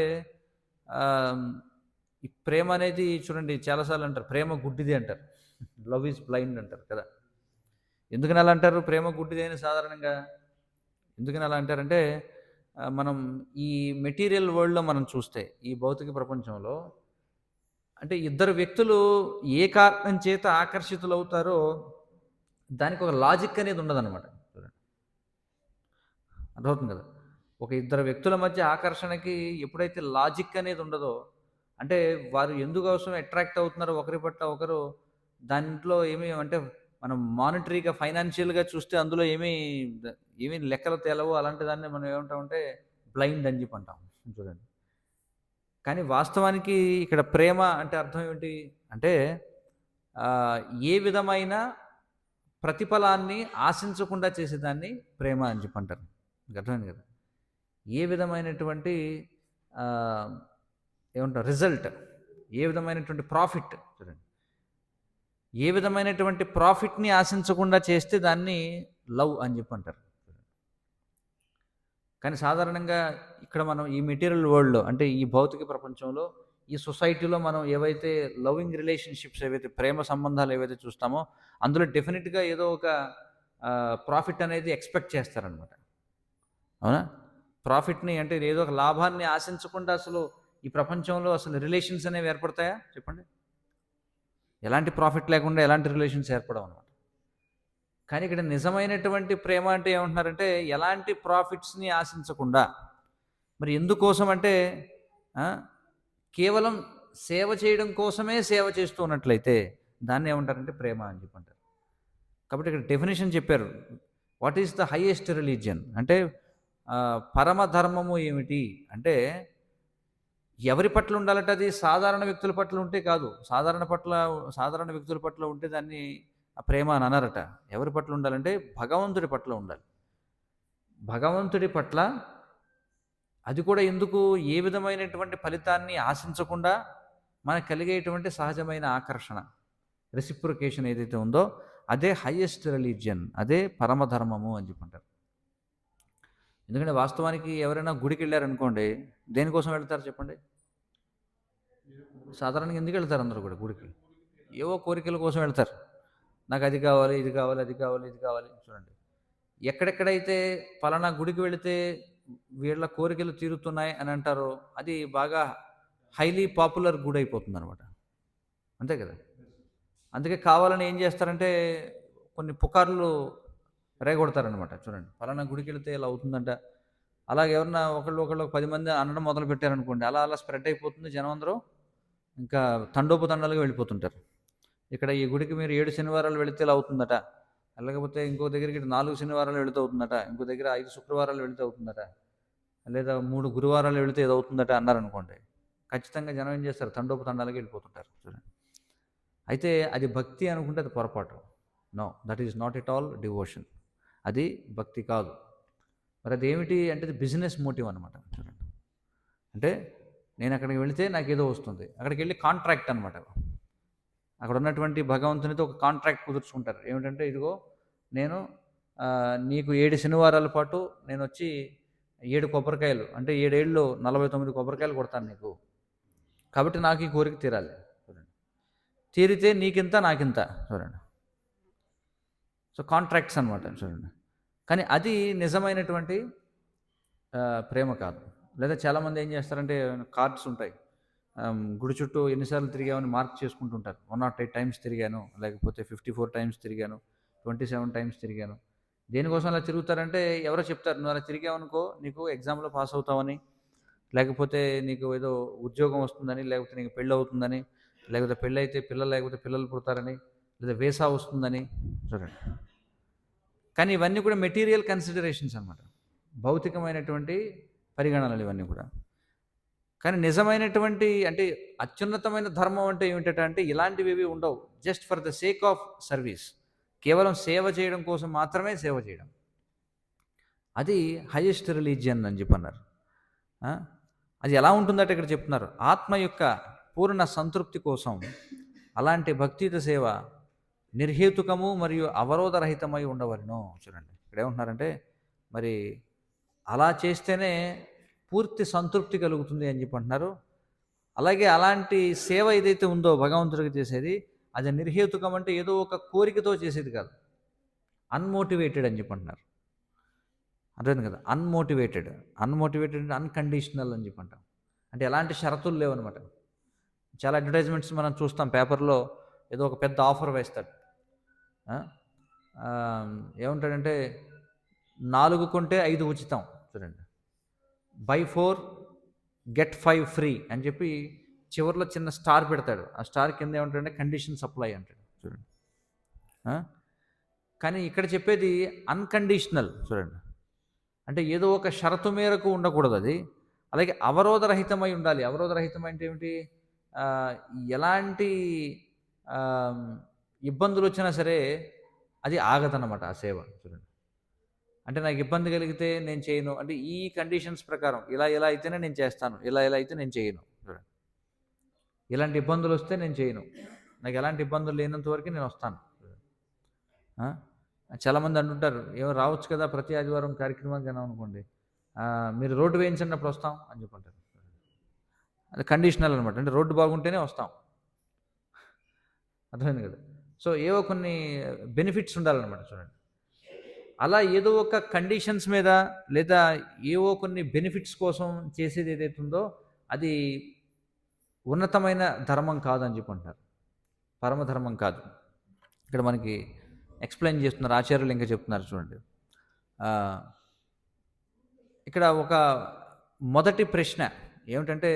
S1: ఈ ప్రేమ అనేది చూడండి చాలాసార్లు అంటారు ప్రేమ గుడ్డిది అంటారు, లవ్ ఈజ్ బ్లైండ్ అంటారు కదా. ఎందుకని అలా అంటారు? ప్రేమ గుడ్డిది అని సాధారణంగా ఎందుకని అలా అంటారంటే, మనం ఈ మెటీరియల్ వరల్డ్లో మనం చూస్తే, ఈ భౌతిక ప్రపంచంలో అంటే ఇద్దరు వ్యక్తులు ఏ కారణం చేత ఆకర్షితులు అవుతారో దానికి ఒక లాజిక్ అనేది ఉండదన్నమాట. చూడండి, అర్థమవుతుంది కదా. ఒక ఇద్దరు వ్యక్తుల మధ్య ఆకర్షణకి ఎప్పుడైతే లాజిక్ అనేది ఉండదో, అంటే వారు ఎందుకోసం అట్రాక్ట్ అవుతున్నారో ఒకరి పట్ల ఒకరు, దాంట్లో ఏమీ అంటే మనం మానిటరీగా ఫైనాన్షియల్గా చూస్తే అందులో ఏమీ లెక్కలు తేలవు. అలాంటి దాన్ని మనం ఏమంటామంటే బ్లైండ్ అని చెప్పి అంటాం. చూడండి, కానీ వాస్తవానికి ఇక్కడ ప్రేమ అంటే అర్థం ఏమిటి అంటే ఏ విధమైన ప్రతిఫలాన్ని ఆశించకుండా చేసేదాన్ని ప్రేమ అని చెప్పి అంటారు. అర్థమైంది కదా. ఏ విధమైనటువంటి ఏమంటారు రిజల్ట్, ఏ విధమైనటువంటి ప్రాఫిట్, చూడండి, ఏ విధమైనటువంటి ప్రాఫిట్ని ఆశించకుండా చేస్తే దాన్ని లవ్ అని చెప్పి అంటారు. కానీ సాధారణంగా ఇక్కడ మనం ఈ మెటీరియల్ వరల్డ్లో అంటే ఈ భౌతిక ప్రపంచంలో, ఈ సొసైటీలో మనం ఏవైతే లవింగ్ రిలేషన్షిప్స్, ఏవైతే ప్రేమ సంబంధాలు ఏవైతే చూస్తామో అందులో డెఫినెట్గా ఏదో ఒక ప్రాఫిట్ అనేది ఎక్స్పెక్ట్ చేస్తారనమాట. అవునా? ప్రాఫిట్ని అంటే ఏదో ఒక లాభాన్ని ఆశించకుండా అసలు ఈ ప్రపంచంలో అసలు రిలేషన్స్ అనేవి ఏర్పడతాయా చెప్పండి? ఎలాంటి ప్రాఫిట్ లేకుండా ఎలాంటి రిలేషన్స్ ఏర్పడవు అనమాట. కానీ ఇక్కడ నిజమైనటువంటి ప్రేమ అంటే ఏమంటున్నారంటే ఎలాంటి ప్రాఫిట్స్ని ఆశించకుండా, మరి ఎందుకోసం అంటే కేవలం సేవ చేయడం కోసమే సేవ చేస్తూ ఉన్నట్లయితే దాన్ని ఏమంటారంటే ప్రేమ అని చెప్పి అంటారు. కాబట్టి ఇక్కడ డెఫినేషన్ చెప్పారు, what is the highest religion అంటే పరమధర్మము ఏమిటి అంటే ఎవరి పట్ల ఉండాలంటే అది సాధారణ వ్యక్తుల పట్ల ఉంటే కాదు, సాధారణ వ్యక్తుల పట్ల ఉంటే దాన్ని ప్రేమ అని అన్నారట. ఎవరి పట్ల ఉండాలంటే భగవంతుడి పట్ల ఉండాలి. భగవంతుడి పట్ల, అది కూడా ఎందుకు, ఏ విధమైనటువంటి ఫలితాన్ని ఆశించకుండా మనకు కలిగేటువంటి సహజమైన ఆకర్షణ, రెసిప్రొకేషన్ ఏదైతే ఉందో అదే హైయెస్ట్ రిలీజియన్, అదే పరమధర్మము అని చెప్పంటారు. ఎందుకంటే వాస్తవానికి ఎవరైనా గుడికి వెళ్ళారనుకోండి, దేనికోసం వెళ్తారు చెప్పండి? సాధారణంగా ఎందుకు వెళ్తారు అందరూ కూడా గుడికి? ఏవో కోరికల కోసం వెళ్తారు. నాకు అది కావాలి, ఇది కావాలి, అది కావాలి, ఇది కావాలి. చూడండి, ఎక్కడెక్కడైతే పలానా గుడికి వెళితే వీళ్ళ కోరికలు తీరుతున్నాయి అని అంటారో అది బాగా హైలీ పాపులర్ గుడి అయిపోతుందనమాట. అంతే కదా! అందుకే కావాలని ఏం చేస్తారంటే కొన్ని పుకార్లు రేగొడతారనమాట. చూడండి పలానా గుడికెళ్తే ఇలా అవుతుందంట. అలాగే ఎవరన్నా ఒకళ్ళు 10 మంది అనడం మొదలుపెట్టారనుకోండి. అలా అలా స్ప్రెడ్ అయిపోతుంది. జనం అందరూ ఇంకా తండోపతండాలుగా వెళ్ళిపోతుంటారు. ఇక్కడ ఈ గుడికి మీరు 7 శనివారాలు వెళితే ఇలా అవుతుందట. లేకపోతే ఇంకో దగ్గరికి 4 శనివారాలు వెళితే అవుతుందట. ఇంకో దగ్గర 5 శుక్రవారాలు వెళితే అవుతుందట. లేదా 3 గురువారాలు వెళితే ఏదో అవుతుందట అన్నారనుకోండి. ఖచ్చితంగా జనం ఏం చేస్తారు? తండోపతండాలుగా వెళ్ళిపోతుంటారు. చూడండి. అయితే అది భక్తి అనుకుంటే అది పొరపాటు. No, that is not at all devotion. అది భక్తి కాదు. మరి అదేమిటి అంటే అది బిజినెస్ మోటివ్ అనమాట. చూడండి. అంటే నేను అక్కడికి వెళితే నాకేదో వస్తుంది. అక్కడికి వెళ్ళి కాంట్రాక్ట్ అనమాట. అక్కడ ఉన్నటువంటి భగవంతునితో ఒక కాంట్రాక్ట్ కుదుర్చుకుంటారు. ఏమిటంటే ఇదిగో నేను నీకు 7 శనివారాల పాటు నేనొచ్చి 7 కొబ్బరికాయలు అంటే 7 ఏళ్ళు 49 కొబ్బరికాయలు కొడతాను నీకు. కాబట్టి నాకు ఈ కోరిక తీరాలి. చూడండి. తీరితే నీకింత నాకింత. చూడండి. సో కాంట్రాక్ట్స్ అనమాట. చూడండి. కానీ అది నిజమైనటువంటి ప్రేమ కాదు. లేదా చాలామంది ఏం చేస్తారంటే కార్డ్స్ ఉంటాయి. గుడి చుట్టూ ఎన్నిసార్లు తిరిగామని మార్క్ చేసుకుంటుంటారు. 108 టైమ్స్ తిరిగాను, లేకపోతే 54 టైమ్స్ తిరిగాను, 27 టైమ్స్ తిరిగాను. దేనికోసం అలా తిరుగుతారంటే ఎవరో చెప్తారు, నువ్వు అలా తిరిగావనుకో నీకు ఎగ్జామ్లో పాస్ అవుతావని, లేకపోతే నీకు ఏదో ఉద్యోగం వస్తుందని, లేకపోతే నీకు పెళ్ళి అవుతుందని, లేకపోతే పెళ్ళైతే లేకపోతే పిల్లలు పుడతారని, లేదా వీసా వస్తుందని. చూడండి. కానీ ఇవన్నీ కూడా మెటీరియల్ కన్సిడరేషన్స్ అనమాట. భౌతికమైనటువంటి పరిగణనలు ఇవన్నీ కూడా. కానీ నిజమైనటువంటి అంటే అత్యున్నతమైన ధర్మం అంటే ఏమిటంటే ఇలాంటివి ఉండవు. Just for the sake of service. కేవలం సేవ చేయడం కోసం మాత్రమే సేవ చేయడం. అది హైయెస్ట్ రిలీజియన్ అని చెప్పన్నారు. అది ఎలా ఉంటుందంటే ఇక్కడ చెప్తున్నారు, ఆత్మ యొక్క పూర్ణ సంతృప్తి కోసం అలాంటి భక్తియుత సేవ నిర్హేతుకము మరియు అవరోధరహితమై ఉండవలెను. చూడండి ఇక్కడ ఏమంటున్నారంటే మరి అలా చేస్తేనే పూర్తి సంతృప్తి కలుగుతుంది అని చెప్పి అంటున్నారు. అలాగే అలాంటి సేవ ఏదైతే ఉందో భగవంతుడికి చేసేది అది నిర్హేతుకం అంటే ఏదో ఒక కోరికతో చేసేది కాదు. అన్మోటివేటెడ్ అని చెప్పి అంటున్నారు. అర్థమైంది కదా? అన్మోటివేటెడ్ అంటే అన్కండిషనల్ అని చెప్పి అంటాం. అంటే ఎలాంటి షరతులు లేవనమాట. చాలా అడ్వర్టైజ్మెంట్స్ మనం చూస్తాం పేపర్లో, ఏదో ఒక పెద్ద ఆఫర్ వేస్తాడు. ఏముంటాడంటే 4 కొంటే 5 ఉచితం. చూడండి. బై 4 గెట్ 5 ఫ్రీ అని చెప్పి చివరిలో చిన్న స్టార్ పెడతాడు. ఆ స్టార్ కింద ఏమంటాడంటే కండిషన్ సప్లై అంటాడు. చూడండి. కానీ ఇక్కడ చెప్పేది అన్కండిషనల్. చూడండి. అంటే ఏదో ఒక షరతు మేరకు ఉండకూడదు అది. అలాగే అవరోధరహితమై ఉండాలి. అవరోధరహితం అంటే ఏమిటి? ఎలాంటి ఇబ్బందులు వచ్చినా సరే అది ఆగదన్నమాట ఆ సేవ. చూడండి. అంటే నాకు ఇబ్బంది కలిగితే నేను చేయను. అంటే ఈ కండిషన్స్ ప్రకారం ఇలా అయితేనే నేను చేస్తాను, ఇలా అయితే నేను చేయను. చూడండి. ఇలాంటి ఇబ్బందులు వస్తే నేను చేయను. నాకు ఎలాంటి ఇబ్బందులు లేనంత వరకు నేను వస్తాను. చాలామంది అంటుంటారు, ఏమో రావచ్చు కదా ప్రతి ఆదివారం కార్యక్రమానికి అనుకోండి, మీరు రోడ్డు వేయించినప్పుడు వస్తాం అని చెప్పంటారు. అది కండిషనల్ అనమాట. అంటే రోడ్డు బాగుంటేనే వస్తాం. అర్థమైంది కదా? సో ఏవో కొన్ని బెనిఫిట్స్ ఉండాలన్నమాట. చూడండి. అలా ఏదో ఒక కండిషన్స్ మీద లేదా ఏవో కొన్ని బెనిఫిట్స్ కోసం చేసేది ఏదైతే ఉందో అది ఉన్నతమైన ధర్మం కాదని చెప్పంటున్నారు. పరమధర్మం కాదు. ఇక్కడ మనకి ఎక్స్ప్లెయిన్ చేస్తున్నారు ఆచార్యులు. ఇంకా చెప్తున్నారు చూడండి. ఇక్కడ ఒక మొదటి ప్రశ్న ఏమిటంటే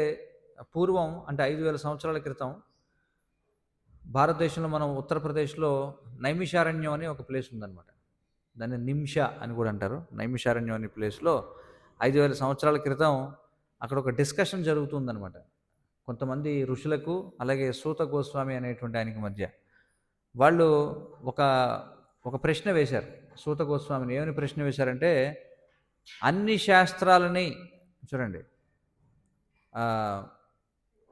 S1: పూర్వం అంటే 5000 సంవత్సరాల క్రితం భారతదేశంలో మనం ఉత్తరప్రదేశ్లో నైమిషారణ్యం అని ఒక ప్లేస్ ఉందన్నమాట. దాన్ని నిమిష అని కూడా అంటారు. నైమిషారణ్యం అనే ప్లేస్లో 5000 సంవత్సరాల క్రితం అక్కడ ఒక డిస్కషన్ జరుగుతుందన్నమాట. కొంతమంది ఋషులకు అలాగే సూత గోస్వామి అనేటువంటి ఆయనకి మధ్య వాళ్ళు ఒక ప్రశ్న వేశారు సూత గోస్వామిని. ఏమని ప్రశ్న వేశారంటే అన్ని శాస్త్రాలని చూడండి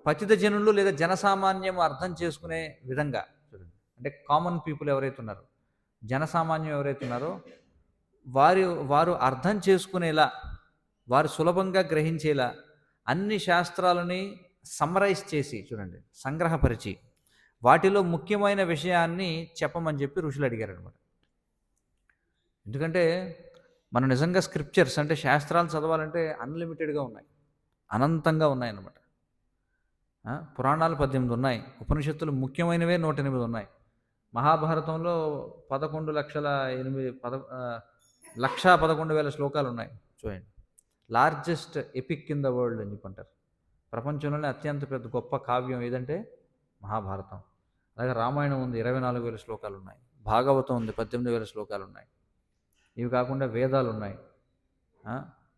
S1: పతిత జనులు లేదా జనసామాన్యం అర్థం చేసుకునే విధంగా చూడండి. అంటే కామన్ పీపుల్ ఎవరైతే ఉన్నారో, జనసామాన్యం ఎవరైతే ఉన్నారో వారు అర్థం చేసుకునేలా, వారు సులభంగా గ్రహించేలా అన్ని శాస్త్రాలని సమ్మరైజ్ చేసి చూడండి, సంగ్రహపరిచి వాటిలో ముఖ్యమైన విషయాన్ని చెప్పమని చెప్పి ఋషులు అడిగారు అనమాట. ఎందుకంటే మనం నిజంగా స్క్రిప్చర్స్ అంటే శాస్త్రాలు చదవాలంటే అన్లిమిటెడ్గా ఉన్నాయి, అనంతంగా ఉన్నాయన్నమాట. పురాణాలు 18 ఉన్నాయి, ఉపనిషత్తులు ముఖ్యమైనవే 108 ఉన్నాయి. మహాభారతంలో 11,11,11,000 శ్లోకాలు ఉన్నాయి. చూడండి, largest epic in the world అని చెప్పంటారు. ప్రపంచంలోనే అత్యంత పెద్ద గొప్ప కావ్యం ఏదంటే మహాభారతం. అలాగే రామాయణం ఉంది, 24,000 శ్లోకాలు ఉన్నాయి. భాగవతం ఉంది, 18,000 శ్లోకాలు ఉన్నాయి. ఇవి కాకుండా వేదాలు ఉన్నాయి,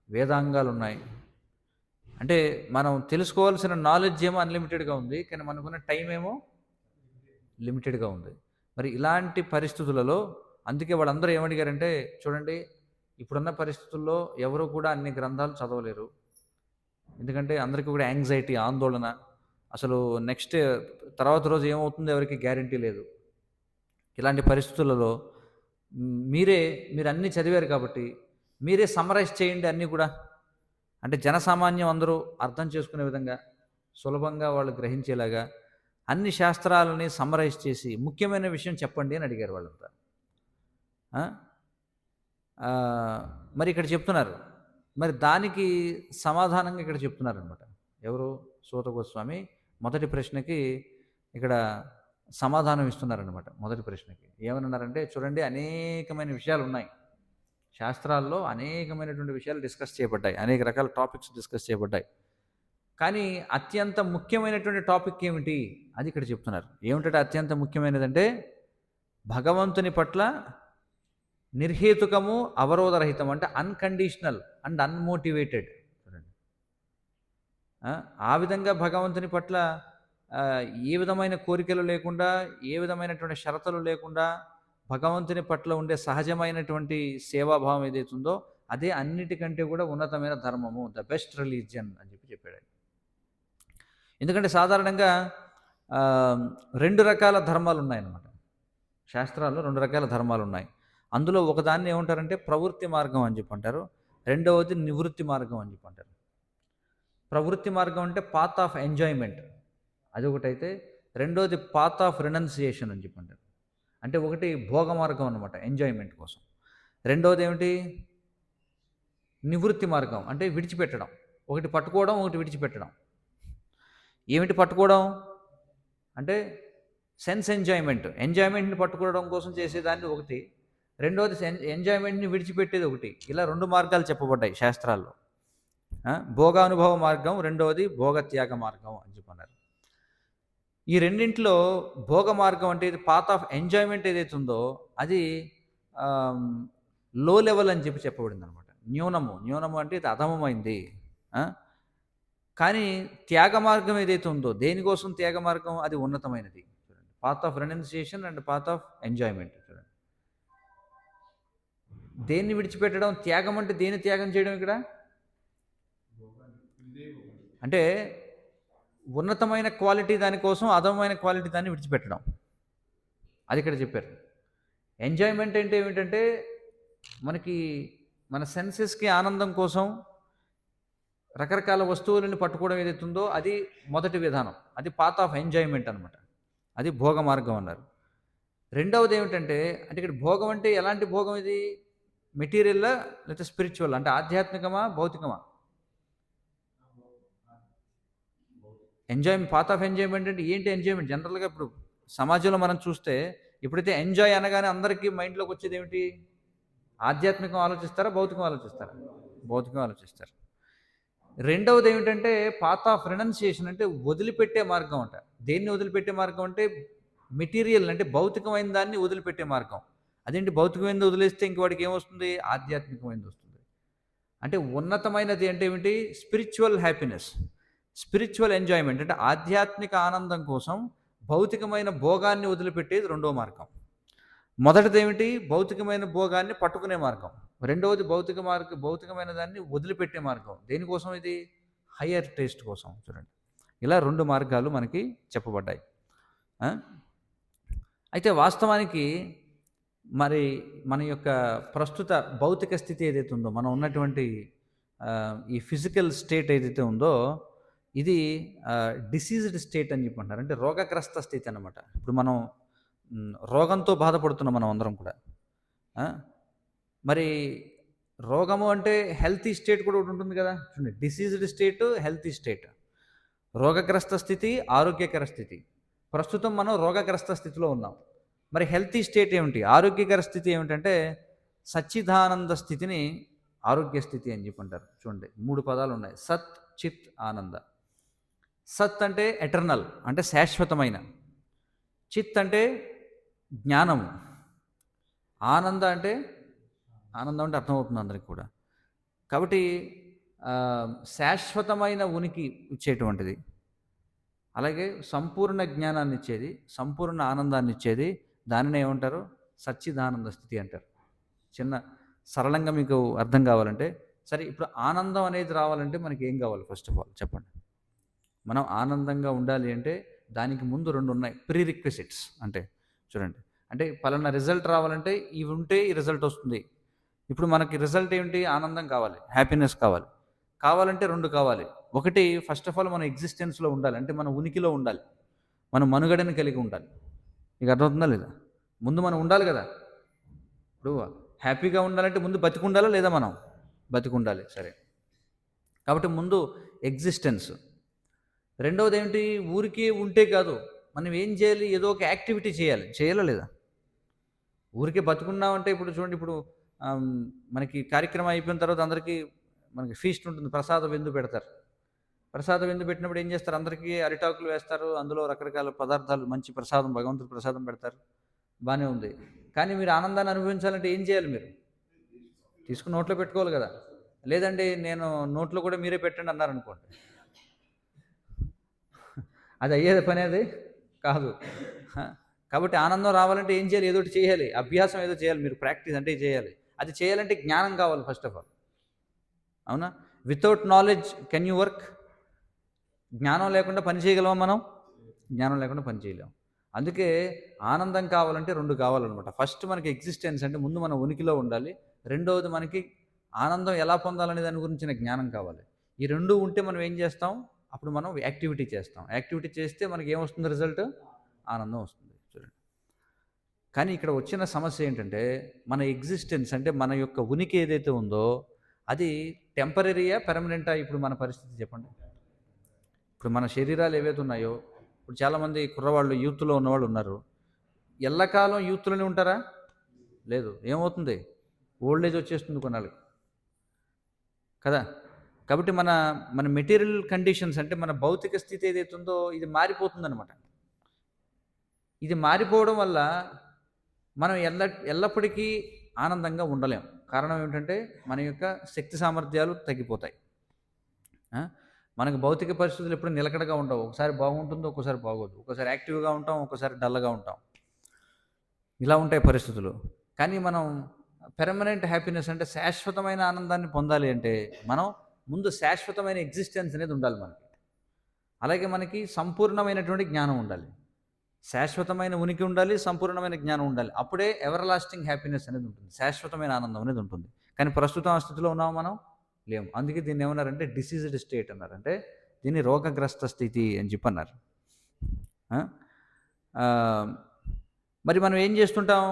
S1: వేదాంగాలు ఉన్నాయి. అంటే మనం తెలుసుకోవాల్సిన నాలెడ్జ్ ఏమో అన్లిమిటెడ్గా ఉంది, కానీ మనకున్న టైం ఏమో లిమిటెడ్గా ఉంది. మరి ఇలాంటి పరిస్థితులలో అందుకే వాళ్ళందరూ ఏమడిగారంటే, చూడండి ఇప్పుడున్న పరిస్థితుల్లో ఎవరు కూడా అన్ని గ్రంథాలు చదవలేరు. ఎందుకంటే అందరికీ కూడా యాంగ్జైటీ, ఆందోళన, అసలు నెక్స్ట్ తర్వాత రోజు ఏమవుతుందో ఎవరికి గ్యారంటీ లేదు. ఇలాంటి పరిస్థితులలో మీరు అన్నీ చదివారు కాబట్టి మీరే సమ్మరైజ్ చేయండి అన్నీ కూడా. అంటే జనసామాన్యం అందరూ అర్థం చేసుకునే విధంగా, సులభంగా వాళ్ళు గ్రహించేలాగా అన్ని శాస్త్రాలని సమ్మరైజ్ చేసి ముఖ్యమైన విషయం చెప్పండి అని అడిగారు వాళ్ళంతా. మరి ఇక్కడ చెప్తున్నారు, మరి దానికి సమాధానంగా ఇక్కడ చెప్తున్నారనమాట. ఎవరు? సూత గోస్వామి మొదటి ప్రశ్నకి ఇక్కడ సమాధానం ఇస్తున్నారనమాట. మొదటి ప్రశ్నకి ఏమన్నారంటే, చూడండి అనేకమైన విషయాలు ఉన్నాయి శాస్త్రాల్లో, అనేకమైనటువంటి విషయాలు డిస్కస్ చేయబడ్డాయి, అనేక రకాల టాపిక్స్ డిస్కస్ చేయబడ్డాయి. కానీ అత్యంత ముఖ్యమైనటువంటి టాపిక్ ఏమిటి అది ఇక్కడ చెప్తున్నారు. ఏమిటంటే అత్యంత ముఖ్యమైనదంటే భగవంతుని పట్ల నిర్హేతుకము, అవరోధరహితం, అంటే అన్కండిషనల్ అండ్ అన్మోటివేటెడ్. చూడండి, ఆ విధంగా భగవంతుని పట్ల ఏ విధమైన కోరికలు లేకుండా, ఏ విధమైనటువంటి షరతులు లేకుండా భగవంతుని పట్ల ఉండే సహజమైనటువంటి సేవాభావం ఏదైతుందో అదే అన్నిటికంటే కూడా ఉన్నతమైన ధర్మము, ద బెస్ట్ రిలీజియన్ అని చెప్పాడు. ఎందుకంటే సాధారణంగా 2 రకాల ధర్మాలు ఉన్నాయన్నమాట. శాస్త్రాల్లో 2 రకాల ధర్మాలు ఉన్నాయి. అందులో ఒకదాన్ని ఏమంటారంటే ప్రవృత్తి మార్గం అని చెప్పి అంటారు, రెండవది నివృత్తి మార్గం అని చెప్పి అంటారు. ప్రవృత్తి మార్గం అంటే పాత్ ఆఫ్ ఎంజాయ్మెంట్, అది ఒకటైతే రెండోది పాత్ ఆఫ్ రినౌన్సియేషన్ అని చెప్పి అంటారు. అంటే ఒకటి భోగ మార్గం అన్నమాట, ఎంజాయ్మెంట్ కోసం. రెండవది ఏమిటి? నివృత్తి మార్గం, అంటే విడిచిపెట్టడం. ఒకటి పట్టుకోవడం, ఒకటి విడిచిపెట్టడం. ఏమిటి పట్టుకోవడం అంటే సెన్స్ ఎంజాయ్మెంట్ని పట్టుకోవడం కోసం చేసేదాన్ని ఒకటి, రెండవది ఎంజాయ్మెంట్ని విడిచిపెట్టేది ఒకటి. ఇలా 2 మార్గాలు చెప్పబడ్డాయి శాస్త్రాల్లో. భోగానుభవ మార్గం, రెండవది భోగత్యాగ మార్గం అని చెప్పన్నారు. ఈ రెండింటిలో భోగ మార్గం అంటే ఇది పాత్ ఆఫ్ ఎంజాయ్మెంట్ ఏదైతే ఉందో అది లో లెవెల్ అని చెప్పబడింది అనమాట. న్యూనము అంటే ఇది అధమమైంది. కానీ త్యాగ మార్గం ఏదైతే ఉందో, దేనికోసం త్యాగ మార్గం, అది ఉన్నతమైనది. చూడండి, path of renunciation and path of enjoyment. చూడండి, దేన్ని విడిచిపెట్టడం, త్యాగం అంటే దేన్ని త్యాగం చేయడం ఇక్కడ అంటే ఉన్నతమైన క్వాలిటీ దానికోసం అధమమైన క్వాలిటీ దాన్ని విడిచిపెట్టడం, అది ఇక్కడ చెప్పారు. ఎంజాయ్మెంట్ అంటే ఏమిటంటే మనకి మన సెన్సెస్కి ఆనందం కోసం రకరకాల వస్తువులను పట్టుకోవడం ఏదైతుందో అది మొదటి విధానం, అది పాత్ ఆఫ్ ఎంజాయ్మెంట్ అనమాట, అది భోగ మార్గం అన్నారు. రెండవది ఏమిటంటే, అంటే ఇక్కడ భోగం అంటే ఎలాంటి భోగం, ఇది మెటీరియల్లా లేకపోతే స్పిరిచువల్, అంటే ఆధ్యాత్మికమా భౌతికమా? పాత్ ఆఫ్ ఎంజాయ్మెంట్ అంటే ఏంటి? ఎంజాయ్మెంట్ జనరల్గా ఇప్పుడు సమాజంలో మనం చూస్తే ఎప్పుడైతే ఎంజాయ్ అనగానే అందరికీ మైండ్లోకి వచ్చేది ఏమిటి? ఆధ్యాత్మికం ఆలోచిస్తారా, భౌతికం ఆలోచిస్తారా? భౌతికం ఆలోచిస్తారు. రెండవది ఏమిటంటే పాత్ ఆఫ్ రెనౌన్సియేషన్, అంటే వదిలిపెట్టే మార్గం అంట. దేన్ని వదిలిపెట్టే మార్గం అంటే మెటీరియల్, అంటే భౌతికమైన దాన్ని వదిలిపెట్టే మార్గం. అదేంటి? భౌతికమైనది వదిలేస్తే ఇంక వాడికి ఏమొస్తుంది? ఆధ్యాత్మికమైనది వస్తుంది. అంటే ఉన్నతమైనది అంటే ఏమిటి? స్పిరిచువల్ హ్యాపీనెస్, స్పిరిచువల్ ఎంజాయ్మెంట్, అంటే ఆధ్యాత్మిక ఆనందం కోసం భౌతికమైన భోగాన్ని వదిలిపెట్టేది రెండో మార్గం. మొదటిది ఏమిటి? భౌతికమైన భోగాన్ని పట్టుకునే మార్గం. రెండవది భౌతికమైన దాన్ని వదిలిపెట్టే మార్గం. దేనికోసం? ఇది హయ్యర్ టేస్ట్ కోసం. చూడండి, ఇలా 2 మార్గాలు మనకి చెప్పబడ్డాయి. అయితే వాస్తవానికి మరి మన యొక్క ప్రస్తుత భౌతిక స్థితి ఏదైతే ఉందో, మనం ఉన్నటువంటి ఈ ఫిజికల్ స్టేట్ ఏదైతే ఉందో ఇది డిసీజ్డ్ స్టేట్ అని చెప్పంటారు, అంటే రోగగ్రస్త స్థితి అన్నమాట. ఇప్పుడు మనం రోగంతో బాధపడుతున్నాం మనం అందరం కూడా. మరి రోగము అంటే హెల్తీ స్టేట్ కూడా ఒకటి ఉంటుంది కదా, చూడండి, డిసీజ్డ్ స్టేట్, హెల్తీ స్టేట్, రోగగ్రస్త స్థితి, ఆరోగ్యకర స్థితి. ప్రస్తుతం మనం రోగగ్రస్త స్థితిలో ఉన్నాం. మరి హెల్తీ స్టేట్ ఏమిటి, ఆరోగ్యకర స్థితి ఏమిటంటే సచ్చిదానంద స్థితిని ఆరోగ్య స్థితి అని చెప్పంటారు. చూడండి, 3 పదాలు ఉన్నాయి: సత్, చిత్, ఆనంద. సత్ అంటే ఎటర్నల్, అంటే శాశ్వతమైన. చిత్ అంటే జ్ఞానము. ఆనందం అంటే అర్థమవుతుంది అందరికి కూడా. కాబట్టి శాశ్వతమైన ఉనికి ఇచ్చేటువంటిది, అలాగే సంపూర్ణ జ్ఞానాన్ని ఇచ్చేది, సంపూర్ణ ఆనందాన్ని ఇచ్చేది, దానినే ఏమంటారు, సచ్చిదానంద స్థితి అంటారు. చిన్న సరళంగా మీకు అర్థం కావాలంటే, సరే ఇప్పుడు ఆనందం అనేది రావాలంటే మనకి ఏం కావాలి, ఫస్ట్ ఆఫ్ ఆల్ చెప్పండి. మనం ఆనందంగా ఉండాలి అంటే దానికి ముందు 2 ఉన్నాయి, ప్రీ రిక్విజిట్స్. అంటే చూడండి, అంటే పలానా రిజల్ట్ రావాలంటే ఇవి ఉంటే ఈ రిజల్ట్ వస్తుంది. ఇప్పుడు మనకి రిజల్ట్ ఏమిటి, ఆనందం కావాలి, హ్యాపీనెస్ కావాలంటే 2 కావాలి. ఒకటి, ఫస్ట్ ఆఫ్ ఆల్ మన ఎగ్జిస్టెన్స్లో ఉండాలి, అంటే మన ఉనికిలో ఉండాలి, మన మనుగడని కలిగి ఉండాలి. మీకు అర్థమవుతుందా లేదా? ముందు మనం ఉండాలి కదా. ఇప్పుడు హ్యాపీగా ఉండాలంటే ముందు బతికుండాలా లేదా? మనం బతికుండాలి, సరే. కాబట్టి ముందు ఎగ్జిస్టెన్స్. రెండవది ఏమిటి, ఊరికే ఉంటే కాదు, మనం ఏం చేయాలి, ఏదో ఒక యాక్టివిటీ చేయాలా లేదా? ఊరికే బతుకున్నామంటే, ఇప్పుడు చూడండి, ఇప్పుడు మనకి కార్యక్రమం అయిపోయిన తర్వాత అందరికీ మనకి ఫీస్ట్ ఉంటుంది, ప్రసాద విందు పెడతారు. ప్రసాద విందు పెట్టినప్పుడు ఏం చేస్తారు, అందరికీ అరిటాకులు వేస్తారు, అందులో రకరకాల పదార్థాలు, మంచి ప్రసాదం, భగవంతుడి ప్రసాదం పెడతారు, బాగానే ఉంది. కానీ మీరు ఆనందాన్ని అనుభవించాలంటే ఏం చేయాలి, మీరు తీసుకుని నోట్లో పెట్టుకోవాలి కదా. లేదండి నేను నోట్లో కూడా మీరే పెట్టండి అన్నారనుకోండి, అది అయ్యేది పని అది కాదు. కాబట్టి ఆనందం రావాలంటే ఏం చేయాలి, ఏదో ఒకటి చేయాలి, అభ్యాసం ఏదో చేయాలి, మీరు ప్రాక్టీస్ అంటే చేయాలి. అది చేయాలంటే జ్ఞానం కావాలి ఫస్ట్ ఆఫ్ ఆల్, అవునా? Without knowledge can you work? జ్ఞానం లేకుండా పని చేయగలమా మనం? జ్ఞానం లేకుండా పని చేయలేము. అందుకే ఆనందం కావాలంటే 2 కావాలన్నమాట. ఫస్ట్ మనకి ఎగ్జిస్టెన్స్, అంటే ముందు మన ఉనికిలో ఉండాలి. రెండవది మనకి ఆనందం ఎలా పొందాలనే దాని గురించిన జ్ఞానం కావాలి. ఈ 2 ఉంటే మనం ఏం చేస్తాం, అప్పుడు మనం యాక్టివిటీ చేస్తాం. యాక్టివిటీ చేస్తే మనకి ఏమొస్తుంది, రిజల్ట్ ఆనందం వస్తుంది. చూడండి, కానీ ఇక్కడ వచ్చిన సమస్య ఏంటంటే, మన ఎగ్జిస్టెన్స్, అంటే మన యొక్క ఉనికి ఏదైతే ఉందో అది టెంపరీయా, పెర్మనెంటా? ఇప్పుడు మన పరిస్థితి చెప్పండి. ఇప్పుడు మన శరీరాలు ఏవైతే ఉన్నాయో, ఇప్పుడు చాలామంది కుర్రవాళ్ళు, యూత్లో ఉన్నవాళ్ళు ఉన్నారు, ఎల్లకాలం యూత్లోనే ఉంటారా? లేదు, ఏమవుతుంది, ఓల్డ్ ఏజ్ వచ్చేస్తుంది కొన్నాళ్ళకి కదా. కాబట్టి మన మన మెటీరియల్ కండిషన్స్, అంటే మన భౌతిక స్థితి ఏదైతే ఉందో ఇది మారిపోతుందన్నమాట. ఇది మారిపోవడం వల్ల మనం ఎల్లప్పటికీ ఆనందంగా ఉండలేం. కారణం ఏమిటంటే మన యొక్క శక్తి సామర్థ్యాలు తగ్గిపోతాయి. మనకు భౌతిక పరిస్థితులు ఎప్పుడు నిలకడగా ఉండవు. ఒకసారి బాగుంటుంది, ఒక్కోసారి బాగోదు. ఒక్కోసారి యాక్టివ్గా ఉంటాం, ఒక్కోసారి డల్గా ఉంటాం. ఇలా ఉంటాయి పరిస్థితులు. కానీ మనం పెర్మనెంట్ హ్యాపీనెస్, అంటే శాశ్వతమైన ఆనందాన్ని పొందాలి అంటే మనం ముందు శాశ్వతమైన ఎగ్జిస్టెన్స్ అనేది ఉండాలి మనకి. అలాగే మనకి సంపూర్ణమైనటువంటి జ్ఞానం ఉండాలి, శాశ్వతమైన ఉనికి ఉండాలి, సంపూర్ణమైన జ్ఞానం ఉండాలి. అప్పుడే ఎవర్ లాస్టింగ్ హ్యాపీనెస్ అనేది ఉంటుంది, శాశ్వతమైన ఆనందం అనేది ఉంటుంది. కానీ ప్రస్తుతం ఆ స్థితిలో ఉన్నాము మనం, లేము. అందుకే దీన్ని ఏమన్నారంటే డిసీజ్డ్ స్టేట్ అన్నారు, అంటే దీన్ని రోగగ్రస్త స్థితి అని చెప్పన్నారు. మరి మనం ఏం చేస్తుంటాం,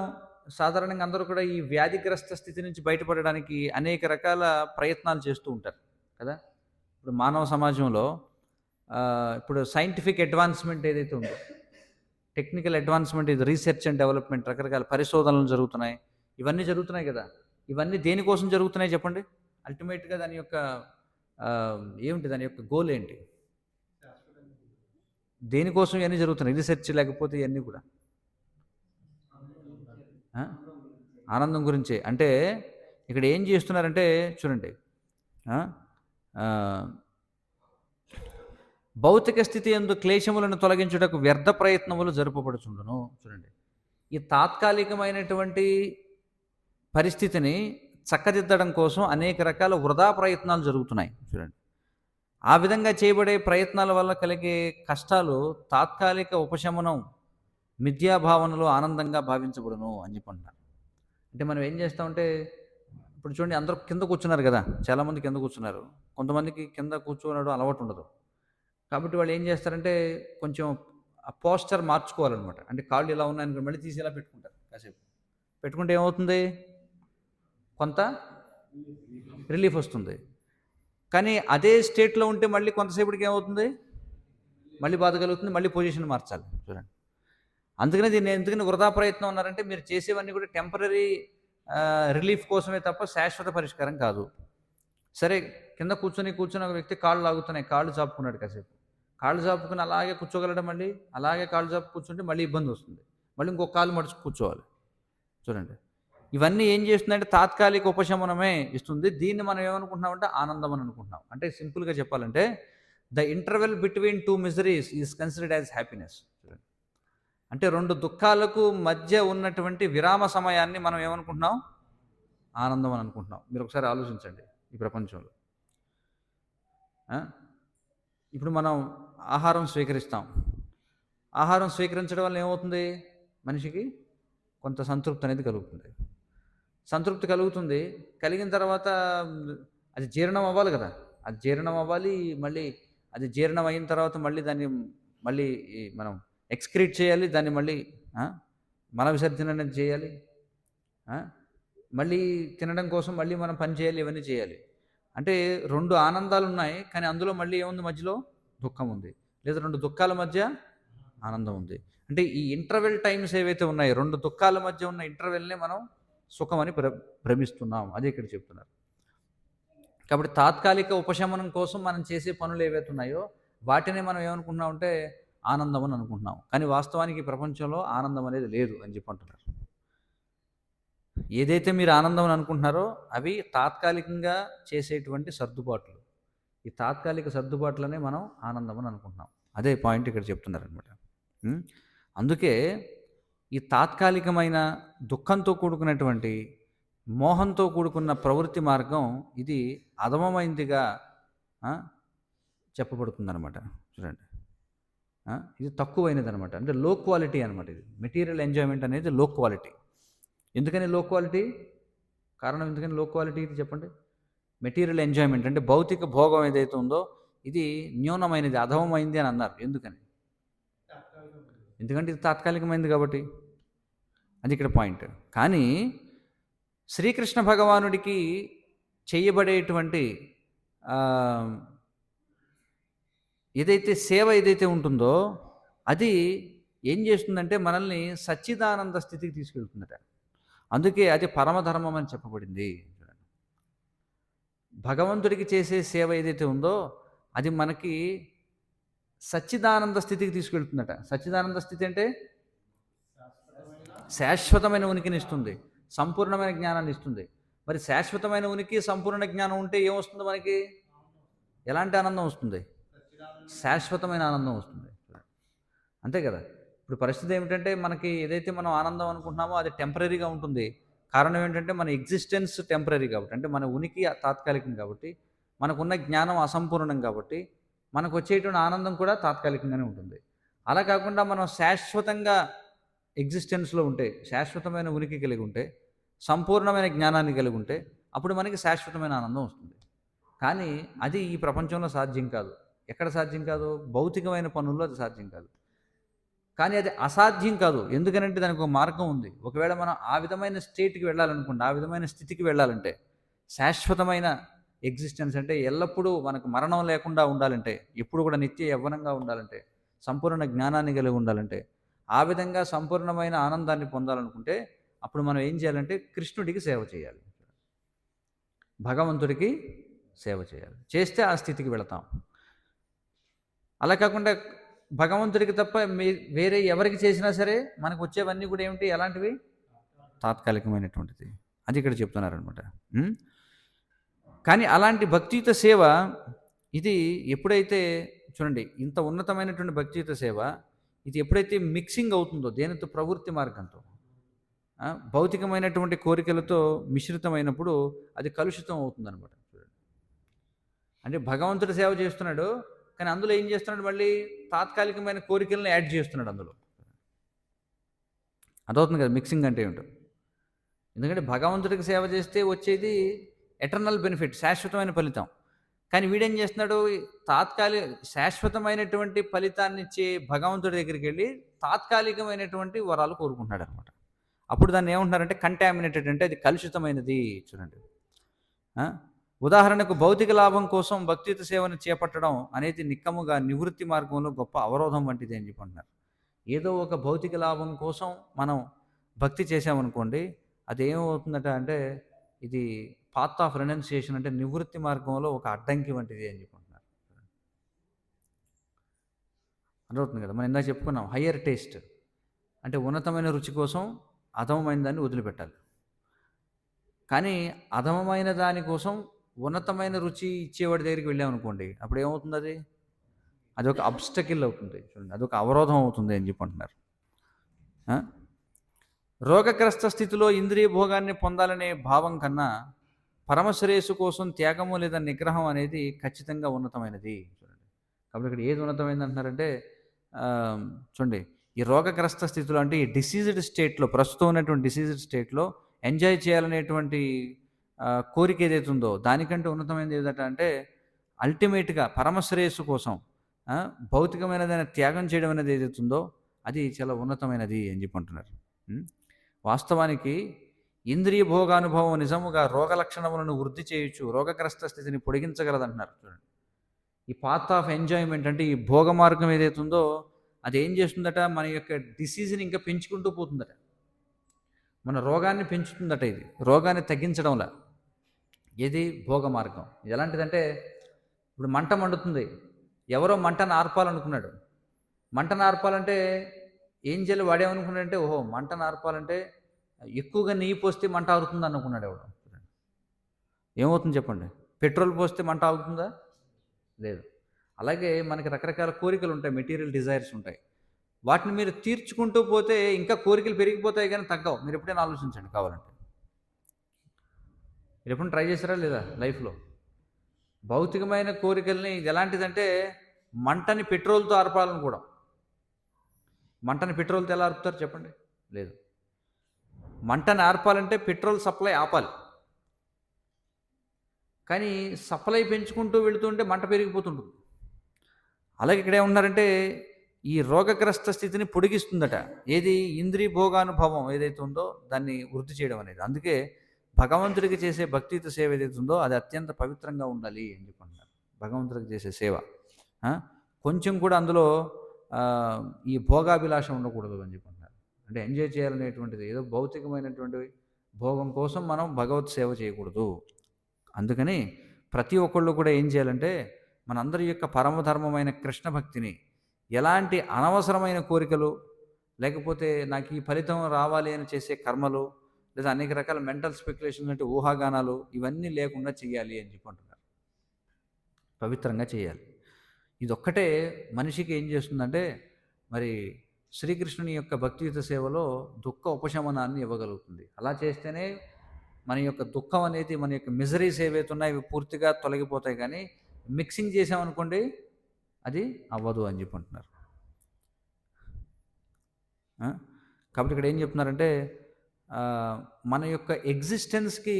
S1: సాధారణంగా అందరూ కూడా ఈ వ్యాధిగ్రస్త స్థితి నుంచి బయటపడడానికి అనేక రకాల ప్రయత్నాలు చేస్తూ ఉంటారు కదా. ఇప్పుడు మానవ సమాజంలో ఇప్పుడు సైంటిఫిక్ అడ్వాన్స్మెంట్ ఏదైతే ఉందో, టెక్నికల్ అడ్వాన్స్మెంట్, ఇది రీసెర్చ్ అండ్ డెవలప్మెంట్, రకరకాల పరిశోధనలు జరుగుతున్నాయి, ఇవన్నీ జరుగుతున్నాయి కదా. ఇవన్నీ దేనికోసం జరుగుతున్నాయి చెప్పండి? అల్టిమేట్గా దాని యొక్క ఏమిటి, దాని యొక్క గోల్ ఏంటి, దేనికోసం ఇవన్నీ జరుగుతున్నాయి? రీసెర్చ్ లేకపోతే ఇవన్నీ కూడా ఆనందం గురించే. అంటే ఇక్కడ ఏం చేస్తున్నారంటే చూడండి, భౌతిక స్థితి యందు క్లేశములను తొలగించుటకు వ్యర్థ ప్రయత్నములు జరుపబడుచుండును. చూడండి, ఈ తాత్కాలికమైనటువంటి పరిస్థితిని చక్కదిద్దడం కోసం అనేక రకాల వృధా ప్రయత్నాలు జరుగుతున్నాయి. చూడండి, ఆ విధంగా చేయబడే ప్రయత్నాల వల్ల కలిగే కష్టాలు తాత్కాలిక ఉపశమనం, మిథ్యాభావనలో ఆనందంగా భావించబడును అని చెప్పంటున్నారు. అంటే మనం ఏం చేస్తామంటే, ఇప్పుడు చూడండి, అందరూ కింద కూర్చున్నారు కదా, చాలామంది కింద కూర్చున్నారు, కొంతమందికి కింద కూర్చోనడం అలవాటు ఉండదు. కాబట్టి వాళ్ళు ఏం చేస్తారంటే కొంచెం ఆ పోస్చర్ మార్చుకోవాలన్నమాట. అంటే కాళ్ళు ఇలా ఉన్నాయనుకో, మళ్ళీ తీసి ఇలా పెట్టుకుంటారు, కాసేపు పెట్టుకుంటే ఏమవుతుంది, కొంత రిలీఫ్ వస్తుంది. కానీ అదే స్టేట్లో ఉంటే మళ్ళీ కొంతసేపటికి ఏమవుతుంది, మళ్ళీ బాధ కలుగుతుంది, మళ్ళీ పొజిషన్ మార్చాలి. చూడండి, అందుకనే దీన్ని ఎందుకని వృధా ప్రయత్నం అన్నారంటే, మీరు చేసేవన్నీ కూడా టెంపరరీ రిలీఫ్ కోసమే తప్ప శాశ్వత పరిష్కారం కాదు. సరే, కింద కూర్చొని ఒక వ్యక్తి కాళ్ళు లాగుతున్నాయి, కాళ్ళు చాపుకున్నాడు కాసేపు. కాళ్ళు చాపుకుని అలాగే కూర్చోగలడం, మళ్ళీ అలాగే కాళ్ళు చాపు కూర్చుంటే మళ్ళీ ఇబ్బంది వస్తుంది. మళ్ళీ ఇంకొక కాళ్ళు మడుచు కూర్చోవాలి. చూడండి, ఇవన్నీ ఏం చేస్తుందంటే తాత్కాలిక ఉపశమనమే ఇస్తుంది. దీన్ని మనం ఏమనుకుంటున్నామంటే ఆనందం అని అనుకుంటున్నాం. అంటే సింపుల్గా చెప్పాలంటే, the interval between two miseries is considered as happiness. అంటే రెండు దుఃఖాలకు మధ్య ఉన్నటువంటి విరామ సమయాన్ని మనం ఏమనుకుంటున్నాం, ఆనందం అని అనుకుంటున్నాం. మీరు ఒకసారి ఆలోచించండి. ఈ ప్రపంచంలో ఇప్పుడు మనం ఆహారం స్వీకరిస్తాం. ఆహారం స్వీకరించడం వల్ల ఏమవుతుంది, మనిషికి కొంత సంతృప్తి అనేది కలుగుతుంది. సంతృప్తి కలుగుతుంది. కలిగిన తర్వాత అది జీర్ణం అవ్వాలి కదా, అది జీర్ణం అవ్వాలి. మళ్ళీ అది జీర్ణం అయిన తర్వాత మళ్ళీ దాన్ని మళ్ళీ మనం ఎక్స్క్రీట్ చేయాలి, దాన్ని మళ్ళీ మల విసర్జన అనేది చేయాలి. మళ్ళీ తినడం కోసం మళ్ళీ మనం పని చేయాలి, ఇవన్నీ చేయాలి. అంటే రెండు ఆనందాలు ఉన్నాయి, కానీ అందులో మళ్ళీ ఏముంది, మధ్యలో దుఃఖం ఉంది. లేదా రెండు దుఃఖాల మధ్య ఆనందం ఉంది. అంటే ఈ ఇంటర్వెల్ టైమ్స్ ఏవైతే ఉన్నాయో, రెండు దుఃఖాల మధ్య ఉన్న ఇంటర్వెల్నే మనం సుఖం అని భ్రమిస్తున్నాం. అదే ఇక్కడ చెప్తున్నారు. కాబట్టి తాత్కాలిక ఉపశమనం కోసం మనం చేసే పనులు ఏవైతే ఉన్నాయో వాటిని మనం ఏమనుకుంటున్నామంటే ఆనందం అని అనుకుంటున్నాం. కానీ వాస్తవానికి ఈ ప్రపంచంలో ఆనందం అనేది లేదు అని చెప్పి అంటున్నారు. ఏదైతే మీరు ఆనందం అని అనుకుంటున్నారో అవి తాత్కాలికంగా చేసేటువంటి సర్దుబాట్లు. ఈ తాత్కాలిక సర్దుబాట్లనే మనం ఆనందం అని అనుకుంటున్నాం. అదే పాయింట్ ఇక్కడ చెప్తున్నారనమాట. అందుకే ఈ తాత్కాలికమైన దుఃఖంతో కూడుకున్నటువంటి మోహంతో కూడుకున్న ప్రవృత్తి మార్గం ఇది అధమమైందిగా చెప్పబడుతుందన్నమాట. చూడండి, ఇది తక్కువైనది అనమాట. అంటే లో క్వాలిటీ అనమాట. ఇది మెటీరియల్ ఎంజాయ్మెంట్ అనేది లో క్వాలిటీ. ఎందుకని లో క్వాలిటీ, కారణం ఎందుకని లో క్వాలిటీ ఇది చెప్పండి. మెటీరియల్ ఎంజాయ్మెంట్ అంటే భౌతిక భోగం ఏదైతే ఉందో ఇది న్యూనమైనది, అధమమైంది అని అన్నారు. ఎందుకని? ఎందుకంటే ఇది తాత్కాలికమైంది కాబట్టి. అది ఇక్కడ పాయింట్. కానీ శ్రీకృష్ణ భగవానుడికి చేయబడేటువంటి ఏదైతే సేవ ఏదైతే ఉంటుందో అది ఏం చేస్తుందంటే మనల్ని సచ్చిదానంద స్థితికి తీసుకెళ్తుందట. అందుకే అది పరమధర్మం అని చెప్పబడింది. భగవంతుడికి చేసే సేవ ఏదైతే ఉందో అది మనకి సచ్చిదానంద స్థితికి తీసుకెళ్తుందట. సచ్చిదానంద స్థితి అంటే శాశ్వతమైన ఉనికిని ఇస్తుంది, సంపూర్ణమైన జ్ఞానాన్ని ఇస్తుంది. మరి శాశ్వతమైన ఉనికి, సంపూర్ణ జ్ఞానం ఉంటే ఏమొస్తుంది మనకి? ఎలాంటి ఆనందం వస్తుంది? శాశ్వతమైన ఆనందం వస్తుంది. అంతే కదా. ఇప్పుడు పరిస్థితి ఏమిటంటే మనకి ఏదైతే మనం ఆనందం అనుకుంటున్నామో అది టెంపరీగా ఉంటుంది. కారణం ఏంటంటే మన ఎగ్జిస్టెన్స్ టెంపరీ కాబట్టి, అంటే మన ఉనికి తాత్కాలికం కాబట్టి, మనకున్న జ్ఞానం అసంపూర్ణం కాబట్టి మనకు వచ్చేటువంటి ఆనందం కూడా తాత్కాలికంగానే ఉంటుంది. అలా కాకుండా మనం శాశ్వతంగా ఎగ్జిస్టెన్స్లో ఉంటే, శాశ్వతమైన ఉనికి కలిగి ఉంటే, సంపూర్ణమైన జ్ఞానాన్ని కలిగి ఉంటే అప్పుడు మనకి శాశ్వతమైన ఆనందం వస్తుంది. కానీ అది ఈ ప్రపంచంలో సాధ్యం కాదు. ఎక్కడ సాధ్యం కాదు? భౌతికమైన పనుల్లో అది సాధ్యం కాదు. కానీ అది అసాధ్యం కాదు. ఎందుకనంటే దానికి ఒక మార్గం ఉంది. ఒకవేళ మనం ఆ విధమైన స్టేట్కి వెళ్ళాలనుకోండి, ఆ విధమైన స్థితికి వెళ్ళాలంటే, శాశ్వతమైన ఎగ్జిస్టెన్స్ అంటే ఎల్లప్పుడూ మనకు మరణం లేకుండా ఉండాలంటే, ఎప్పుడు కూడా నిత్య యవ్వనంగా ఉండాలంటే, సంపూర్ణ జ్ఞానాన్ని కలిగి ఉండాలంటే, ఆ విధంగా సంపూర్ణమైన ఆనందాన్ని పొందాలనుకుంటే అప్పుడు మనం ఏం చేయాలంటే కృష్ణుడికి సేవ చేయాలి, భగవంతుడికి సేవ చేయాలి. చేస్తే ఆ స్థితికి వెళతాం. అలా కాకుండా భగవంతుడికి తప్ప వేరే ఎవరికి చేసినా సరే మనకు వచ్చేవన్నీ కూడా ఏమిటి? ఎలాంటివి? తాత్కాలికమైనటువంటిది. అది ఇక్కడ చెప్తున్నారనమాట. కానీ అలాంటి భక్తియుత సేవ ఇది ఎప్పుడైతే, చూడండి, ఇంత ఉన్నతమైనటువంటి భక్తియుత సేవ ఇది ఎప్పుడైతే మిక్సింగ్ అవుతుందో దేనితో? ప్రవృత్తి మార్గంతో, భౌతికమైనటువంటి కోరికలతో మిశ్రితమైనప్పుడు అది కలుషితం అవుతుందన్నమాట. చూడండి, అంటే భగవంతుడి సేవ చేస్తున్నాడు కానీ అందులో ఏం చేస్తున్నాడు? మళ్ళీ తాత్కాలికమైన కోరికలను యాడ్ చేస్తున్నాడు అందులో. అదవుతుంది కదా మిక్సింగ్ అంటే ఏమిటో. ఎందుకంటే భగవంతుడికి సేవ చేస్తే వచ్చేది ఎటర్నల్ బెనిఫిట్, శాశ్వతమైన ఫలితం. కానీ వీడేం చేస్తున్నాడు? శాశ్వతమైనటువంటి ఫలితాన్ని ఇచ్చే భగవంతుడి దగ్గరికి వెళ్ళి తాత్కాలికమైనటువంటి వరాలు కోరుకుంటున్నాడు అనమాట. అప్పుడు దాన్ని ఏమంటున్నారంటే కంటామినేటెడ్, అంటే అది కలుషితమైనది. చూడండి. ఆ? ఉదాహరణకు భౌతిక లాభం కోసం భక్తియుత సేవను చేపట్టడం అనేది నిక్కముగా నివృత్తి మార్గంలో గొప్ప అవరోధం వంటిది అని చెప్పంటున్నారు. ఏదో ఒక భౌతిక లాభం కోసం మనం భక్తి చేసామనుకోండి, అది ఏమవుతుందట అంటే ఇది పాత్ ఆఫ్ రెనౌన్సియేషన్, అంటే నివృత్తి మార్గంలో ఒక అడ్డంకి వంటిది అని చెప్పుకుంటున్నారు. అర్థమవుతుంది కదా, మనం ఇందాక చెప్పుకున్నాం హయ్యర్ టేస్ట్, అంటే ఉన్నతమైన రుచి కోసం అధమమైన దాన్ని వదిలిపెట్టాలి. కానీ అధమమైన దానికోసం ఉన్నతమైన రుచి ఇచ్చేవాడి దగ్గరికి వెళ్ళామనుకోండి, అప్పుడు ఏమవుతుంది? అది అదొక అబ్స్టకిల్ అవుతుంది. చూడండి, అదొక అవరోధం అవుతుంది అని చెప్పి అంటున్నారు. రోగగ్రస్త స్థితిలో ఇంద్రియ భోగాన్ని పొందాలనే భావం కన్నా పరమశ్రేయస్సు కోసం త్యాగము లేదా నిగ్రహం అనేది ఖచ్చితంగా ఉన్నతమైనది. చూడండి, కాబట్టి ఇక్కడ ఏది ఉన్నతమైనది అంటున్నారంటే చూడండి, ఈ రోగగ్రస్త స్థితిలో అంటే ఈ డిసీజ్డ్ స్టేట్లో, ప్రస్తుతం ఉన్నటువంటి డిసీజ్డ్ స్టేట్లో ఎంజాయ్ చేయాలనేటువంటి కోరిక ఏదైతే ఉందో దానికంటే ఉన్నతమైనది ఏదట అంటే అల్టిమేట్గా పరమశ్రేయస్సు కోసం భౌతికమైనదైన త్యాగం చేయడం అనేది ఏదైతే ఉందో అది చాలా ఉన్నతమైనది అని చెప్పి అంటున్నారు. వాస్తవానికి ఇంద్రియ భోగానుభవం నిజముగా రోగ లక్షణములను వృద్ధి చేయొచ్చు, రోగగ్రస్త స్థితిని పొడిగించగలదంటున్నారు. చూడండి, ఈ పాత్ ఆఫ్ ఎంజాయ్మెంట్ అంటే ఈ భోగ మార్గం ఏదైతే ఉందో అది ఏం చేస్తుందట, మన యొక్క డిసీజ్ని ఇంకా పెంచుకుంటూ పోతుందట, మన రోగాన్ని పెంచుతుందట. ఇది రోగాన్ని తగ్గించడంలా. ఏది భోగ మార్గం ఎలాంటిదంటే, ఇప్పుడు మంట మండుతుంది, ఎవరో మంటను ఆర్పాలనుకున్నాడు. మంటను ఆర్పాలంటే ఏం చేయాలి? వాడేమనుకున్నాడంటే, ఓహో మంటను ఆర్పాలంటే ఎక్కువగా నెయ్యి పోస్తే మంట ఆగుతుంది అనుకున్నాడు ఎవడు. ఏమవుతుంది చెప్పండి? పెట్రోల్ పోస్తే మంట ఆగుతుందా? లేదు. అలాగే మనకి రకరకాల కోరికలు ఉంటాయి, మెటీరియల్ డిజైర్స్ ఉంటాయి. వాటిని మీరు తీర్చుకుంటూ పోతే ఇంకా కోరికలు పెరిగిపోతాయి కానీ తగ్గవు. మీరు ఎప్పుడైనా ఆలోచించండి కావాలంటే. మీరు ఎప్పుడు ట్రై చేశారా లేదా లైఫ్లో? భౌతికమైన కోరికల్ని ఎలాంటిదంటే మంటని పెట్రోల్తో ఆర్పాలనుకోవడం. మంటని పెట్రోల్తో ఎలా ఆర్పుతారు చెప్పండి? లేదు. మంటని ఆర్పాలంటే పెట్రోల్ సప్లై ఆపాలి. కానీ సప్లై పెంచుకుంటూ వెళుతుంటే మంట పెరిగిపోతుంటుంది. అలాగే ఇక్కడ ఏమన్నారంటే ఈ రోగగ్రస్త స్థితిని పొడిగిస్తుందట. ఏది? ఇంద్రియ భోగానుభవం ఏదైతే ఉందో దాన్ని వృద్ధి చేయడం అనేది. అందుకే భగవంతుడికి చేసే భక్తియుత సేవ ఏదైతే ఉందో అది అత్యంత పవిత్రంగా ఉండాలి అని చెప్పంటున్నారు. భగవంతుడికి చేసే సేవ కొంచెం కూడా అందులో ఈ భోగాభిలాషం ఉండకూడదు అని చెప్పంటున్నారు. అంటే ఎంజాయ్ చేయాలనేటువంటిది ఏదో భౌతికమైనటువంటి భోగం కోసం మనం భగవత్ సేవ చేయకూడదు. అందుకని ప్రతి ఒక్కళ్ళు కూడా ఏం చేయాలంటే మనందరి యొక్క పరమధర్మమైన కృష్ణ భక్తిని, ఎలాంటి అనవసరమైన కోరికలు, లేకపోతే నాకు ఈ ఫలితం రావాలి అని చేసే కర్మలు, లేదా అనేక రకాల మెంటల్ స్పెక్యులేషన్స్ అంటే ఊహాగానాలు, ఇవన్నీ లేకుండా చేయాలి అని చెప్పి అంటున్నారు. పవిత్రంగా చేయాలి. ఇదొక్కటే మనిషికి ఏం చేస్తుందంటే మరి శ్రీకృష్ణుని యొక్క భక్తియుత సేవలో దుఃఖ ఉపశమనాన్ని ఇవ్వగలుగుతుంది. అలా చేస్తేనే మన యొక్క దుఃఖం అనేది, మన యొక్క మిజరీస్ ఏవైతే ఉన్నాయో ఇవి పూర్తిగా తొలగిపోతాయి. కానీ మిక్సింగ్ చేసామనుకోండి అది అవ్వదు అని చెప్పి అంటున్నారు. కాబట్టి ఇక్కడ ఏం చెప్తున్నారంటే మన యొక్క ఎగ్జిస్టెన్స్కి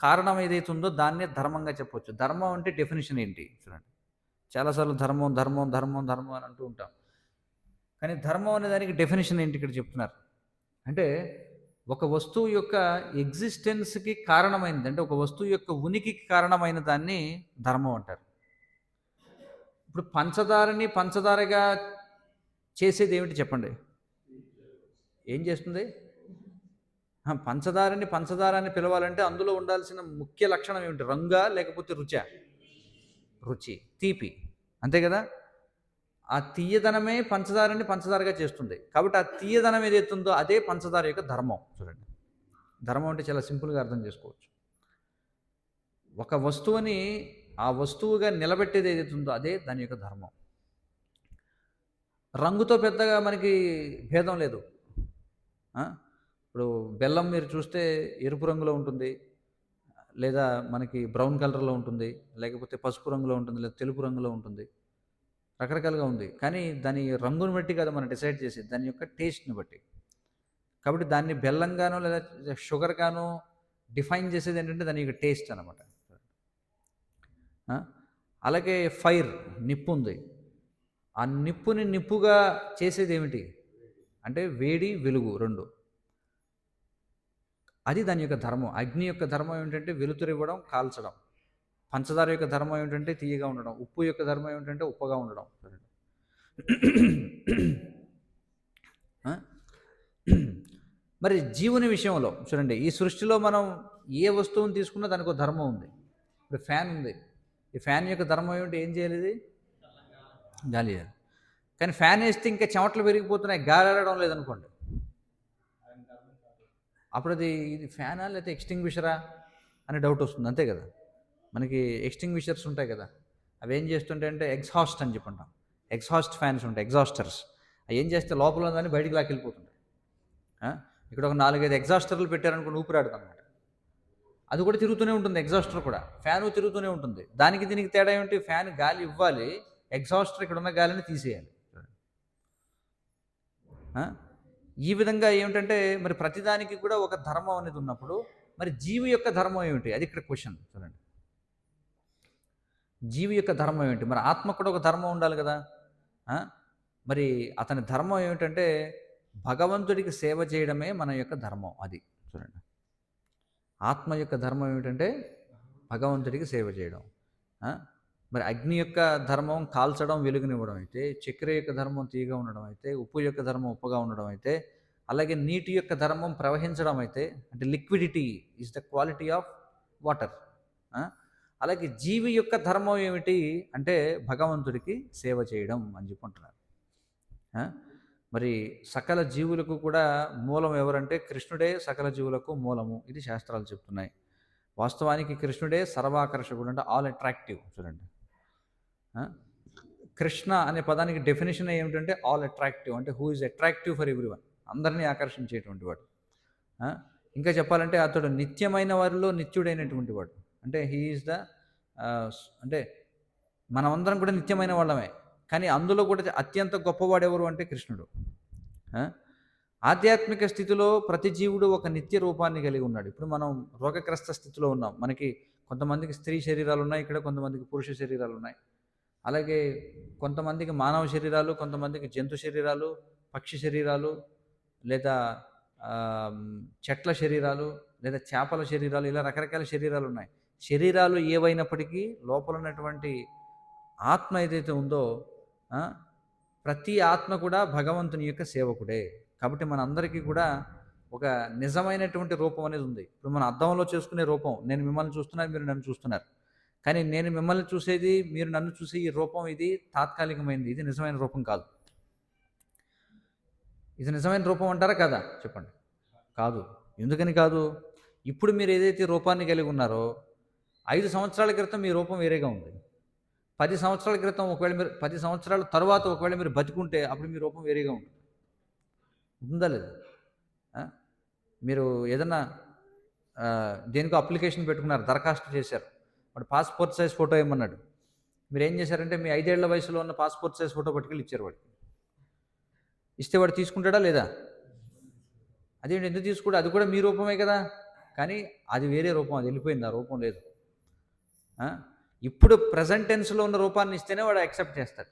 S1: కారణం ఏదైతే ఉందో దాన్నే ధర్మంగా చెప్పవచ్చు. ధర్మం అంటే డెఫినేషన్ ఏంటి చూడండి. చాలాసార్లు ధర్మం ధర్మం ధర్మం ధర్మం అని అంటూ ఉంటాం. కానీ ధర్మం అనే దానికి డెఫినేషన్ ఏంటి ఇక్కడ చెప్తున్నారు అంటే ఒక వస్తువు యొక్క ఎగ్జిస్టెన్స్కి కారణమైనది, అంటే ఒక వస్తువు యొక్క ఉనికికి కారణమైన దాన్ని ధర్మం అంటారు. ఇప్పుడు పంచదారని పంచదారగా చేసేది ఏమిటి చెప్పండి? ఏం చేస్తుంది? పంచదారని పంచదార అని పిలవాలంటే అందులో ఉండాల్సిన ముఖ్య లక్షణం ఏమిటి? రంగా లేకపోతే రుచా? రుచి, తీపి, అంతే కదా. ఆ తీయదనమే పంచదారని పంచదారగా చేస్తుంది. కాబట్టి ఆ తీయదనం ఏదైతుందో అదే పంచదార యొక్క ధర్మం. చూడండి, ధర్మం అంటే చాలా సింపుల్గా అర్థం చేసుకోవచ్చు. ఒక వస్తువుని ఆ వస్తువుగా నిలబెట్టేది ఏదైతుందో అదే దాని యొక్క ధర్మం. రంగుతో పెద్దగా మనకి భేదం లేదు. ఇప్పుడు బెల్లం మీరు చూస్తే ఎరుపు రంగులో ఉంటుంది, లేదా మనకి బ్రౌన్ కలర్లో ఉంటుంది, లేకపోతే పసుపు రంగులో ఉంటుంది, లేదా తెలుపు రంగులో ఉంటుంది, రకరకాలుగా ఉంది. కానీ దాని రంగుని బట్టి కదా మనం డిసైడ్ చేసేది, దాని యొక్క టేస్ట్ని బట్టి. కాబట్టి దాన్ని బెల్లంగానో లేదా షుగర్గానో డిఫైన్ చేసేది ఏంటంటే దాని యొక్క టేస్ట్ అనమాట. అలాగే ఫైర్, నిప్పు ఉంది. ఆ నిప్పుని నిప్పుగా చేసేది ఏమిటి అంటే వేడి, వెలుగు రెండు. అది దాని యొక్క ధర్మం. అగ్ని యొక్క ధర్మం ఏమిటంటే వెలుతురివ్వడం, కాల్చడం. పంచదార యొక్క ధర్మం ఏమిటంటే తీయగా ఉండడం. ఉప్పు యొక్క ధర్మం ఏమిటంటే ఉప్పగా ఉండడం. ఆ? మరి జీవుని విషయంలో చూడండి, ఈ సృష్టిలో మనం ఏ వస్తువుని తీసుకున్నా దానికి ఒక ధర్మం ఉంది. ఇప్పుడు ఫ్యాన్ ఉంది, ఈ ఫ్యాన్ యొక్క ధర్మం ఏమిటి? ఏం చేయాలి? ఇది గాలి చేయాలి. కానీ ఫ్యాన్ వేస్తే ఇంకా చెమటలు పెరిగిపోతున్నాయి, గాలి ఆడడం లేదనుకోండి, అప్పుడు అది ఇది ఫ్యానా లేకపోతే ఎక్స్టింగ్విషరా అనే డౌట్ వస్తుంది. అంతే కదా, మనకి ఎక్స్టింగ్విషర్స్ ఉంటాయి కదా, అవి ఏం చేస్తుంటాయి అంటే ఎగ్జాస్ట్ అని చెప్పంటాం. ఎగ్జాస్ట్ ఫ్యాన్స్ ఉంటాయి, ఎగ్జాస్టర్స్. అవి ఏం చేస్తే లోపల ఉందని బయటికి లాక్కెళ్ళిపోతుంటాయి. ఇక్కడ ఒక 4-5 ఎగ్జాస్టర్లు పెట్టారనుకుని ఊపిరాడుతుంది అనమాట. అది కూడా తిరుగుతూనే ఉంటుంది, ఎగ్జాస్టర్ కూడా. ఫ్యాను తిరుగుతూనే ఉంటుంది. దానికి దీనికి తేడా ఏమిటి? ఫ్యాన్ గాలి ఇవ్వాలి, ఎగ్జాస్టర్ ఇక్కడ ఉన్న గాలిని తీసేయాలి. ఈ విధంగా ఏమిటంటే మరి ప్రతిదానికి కూడా ఒక ధర్మం అనేది ఉన్నప్పుడు మరి జీవి యొక్క ధర్మం ఏమిటి? అది ఇక్కడ క్వశ్చన్. చూడండి, జీవి యొక్క ధర్మం ఏమిటి? మరి ఆత్మ కూడా ఒక ధర్మం ఉండాలి కదా. మరి అతని ధర్మం ఏమిటంటే భగవంతుడికి సేవ చేయడమే మన యొక్క ధర్మం. అది చూడండి, ఆత్మ యొక్క ధర్మం ఏమిటంటే భగవంతుడికి సేవ చేయడం. మరి అగ్ని యొక్క ధర్మం కాల్చడం, వెలుగునివ్వడం అయితే, చక్కెర యొక్క ధర్మం తీయగా ఉండడం అయితే, ఉప్పు యొక్క ధర్మం ఉప్పుగా ఉండడం అయితే, అలాగే నీటి యొక్క ధర్మం ప్రవహించడం అయితే, అంటే liquidity is the quality of water. అలాగే జీవి యొక్క ధర్మం ఏమిటి అంటే భగవంతుడికి సేవ చేయడం అని చెప్పుకుంటున్నారు. మరి సకల జీవులకు కూడా మూలం ఎవరంటే కృష్ణుడే సకల జీవులకు మూలము. ఇది శాస్త్రాలు చెప్తున్నాయి. వాస్తవానికి కృష్ణుడే సర్వాకర్షకుడు, అంటే ఆల్ అట్రాక్టివ్. చూడండి, కృష్ణ అనే పదానికి డెఫినేషన్ ఏమిటంటే ఆల్ అట్రాక్టివ్, అంటే who is attractive for everyone, అందరినీ ఆకర్షించేటువంటి వాడు. ఇంకా చెప్పాలంటే అతడు నిత్యమైన వారిలో నిత్యుడైనటువంటి వాడు. అంటే హీ ఈజ్ ద అంటే మనమందరం కూడా నిత్యమైన వాళ్ళమే, కానీ అందులో కూడా అత్యంత గొప్పవాడు ఎవరు అంటే కృష్ణుడు. ఆధ్యాత్మిక స్థితిలో ప్రతి జీవుడు ఒక నిత్య రూపాన్ని కలిగి ఉన్నాడు. ఇప్పుడు మనం రోగగ్రస్త స్థితిలో ఉన్నాం. మనకి కొంతమందికి స్త్రీ శరీరాలు ఉన్నాయి, ఇక్కడ కొంతమందికి పురుష శరీరాలు ఉన్నాయి. అలాగే కొంతమందికి మానవ శరీరాలు, కొంతమందికి జంతు శరీరాలు, పక్షి శరీరాలు, లేదా చెట్ల శరీరాలు, లేదా చేపల శరీరాలు, ఇలా రకరకాల శరీరాలు ఉన్నాయి. శరీరాలు ఏవైనప్పటికీ లోపల ఉన్నటువంటి ఆత్మ ఏదైతే ఉందో ప్రతి ఆత్మ కూడా భగవంతుని యొక్క సేవకుడే. కాబట్టి మనందరికీ కూడా ఒక నిజమైనటువంటి రూపం అనేది ఉంది. ఇప్పుడు మన అద్దంలో చేసుకునే రూపం, నేను మిమ్మల్ని చూస్తున్నాను, మీరు నన్ను చూస్తున్నారు. కానీ నేను మిమ్మల్ని చూసేది, మీరు నన్ను చూసే ఈ రూపం, ఇది తాత్కాలికమైనది, ఇది నిజమైన రూపం కాదు. ఇది నిజమైన రూపం అంటారా కదా? చెప్పండి. కాదు. ఎందుకని కాదు? ఇప్పుడు మీరు ఏదైతే రూపాన్ని కలిగి ఉన్నారో 5 సంవత్సరాల క్రితం మీ రూపం వేరేగా ఉంది. 10 సంవత్సరాల క్రితం ఒకవేళ మీరు 10 సంవత్సరాల తర్వాత ఒకవేళ మీరు బతికుంటే అప్పుడు మీ రూపం వేరేగా ఉంటుంది. ఉందా లేదా? మీరు ఏదన్నా దేనికో అప్లికేషన్ పెట్టుకున్నారు, దరఖాస్తు చేశారు, వాడు పాస్పోర్ట్ సైజ్ ఫోటో ఇమ్మన్నాడు. మీరు ఏం చేశారంటే మీ 5 ఏళ్ల వయసులో ఉన్న పాస్పోర్ట్ సైజ్ ఫోటో పట్టుకెళ్ళి ఇచ్చారు వాడికి. ఇస్తే వాడు తీసుకుంటాడా లేదా? అదేంటి, ఎందుకు తీసుకుంటా? అది కూడా మీ రూపమే కదా, కానీ అది వేరే రూపం, అది వెళ్ళిపోయింది, ఆ రూపం లేదు. ఇప్పుడు ప్రజెంట్ టెన్స్లో ఉన్న రూపాన్ని ఇస్తేనే వాడు యాక్సెప్ట్ చేస్తాడు.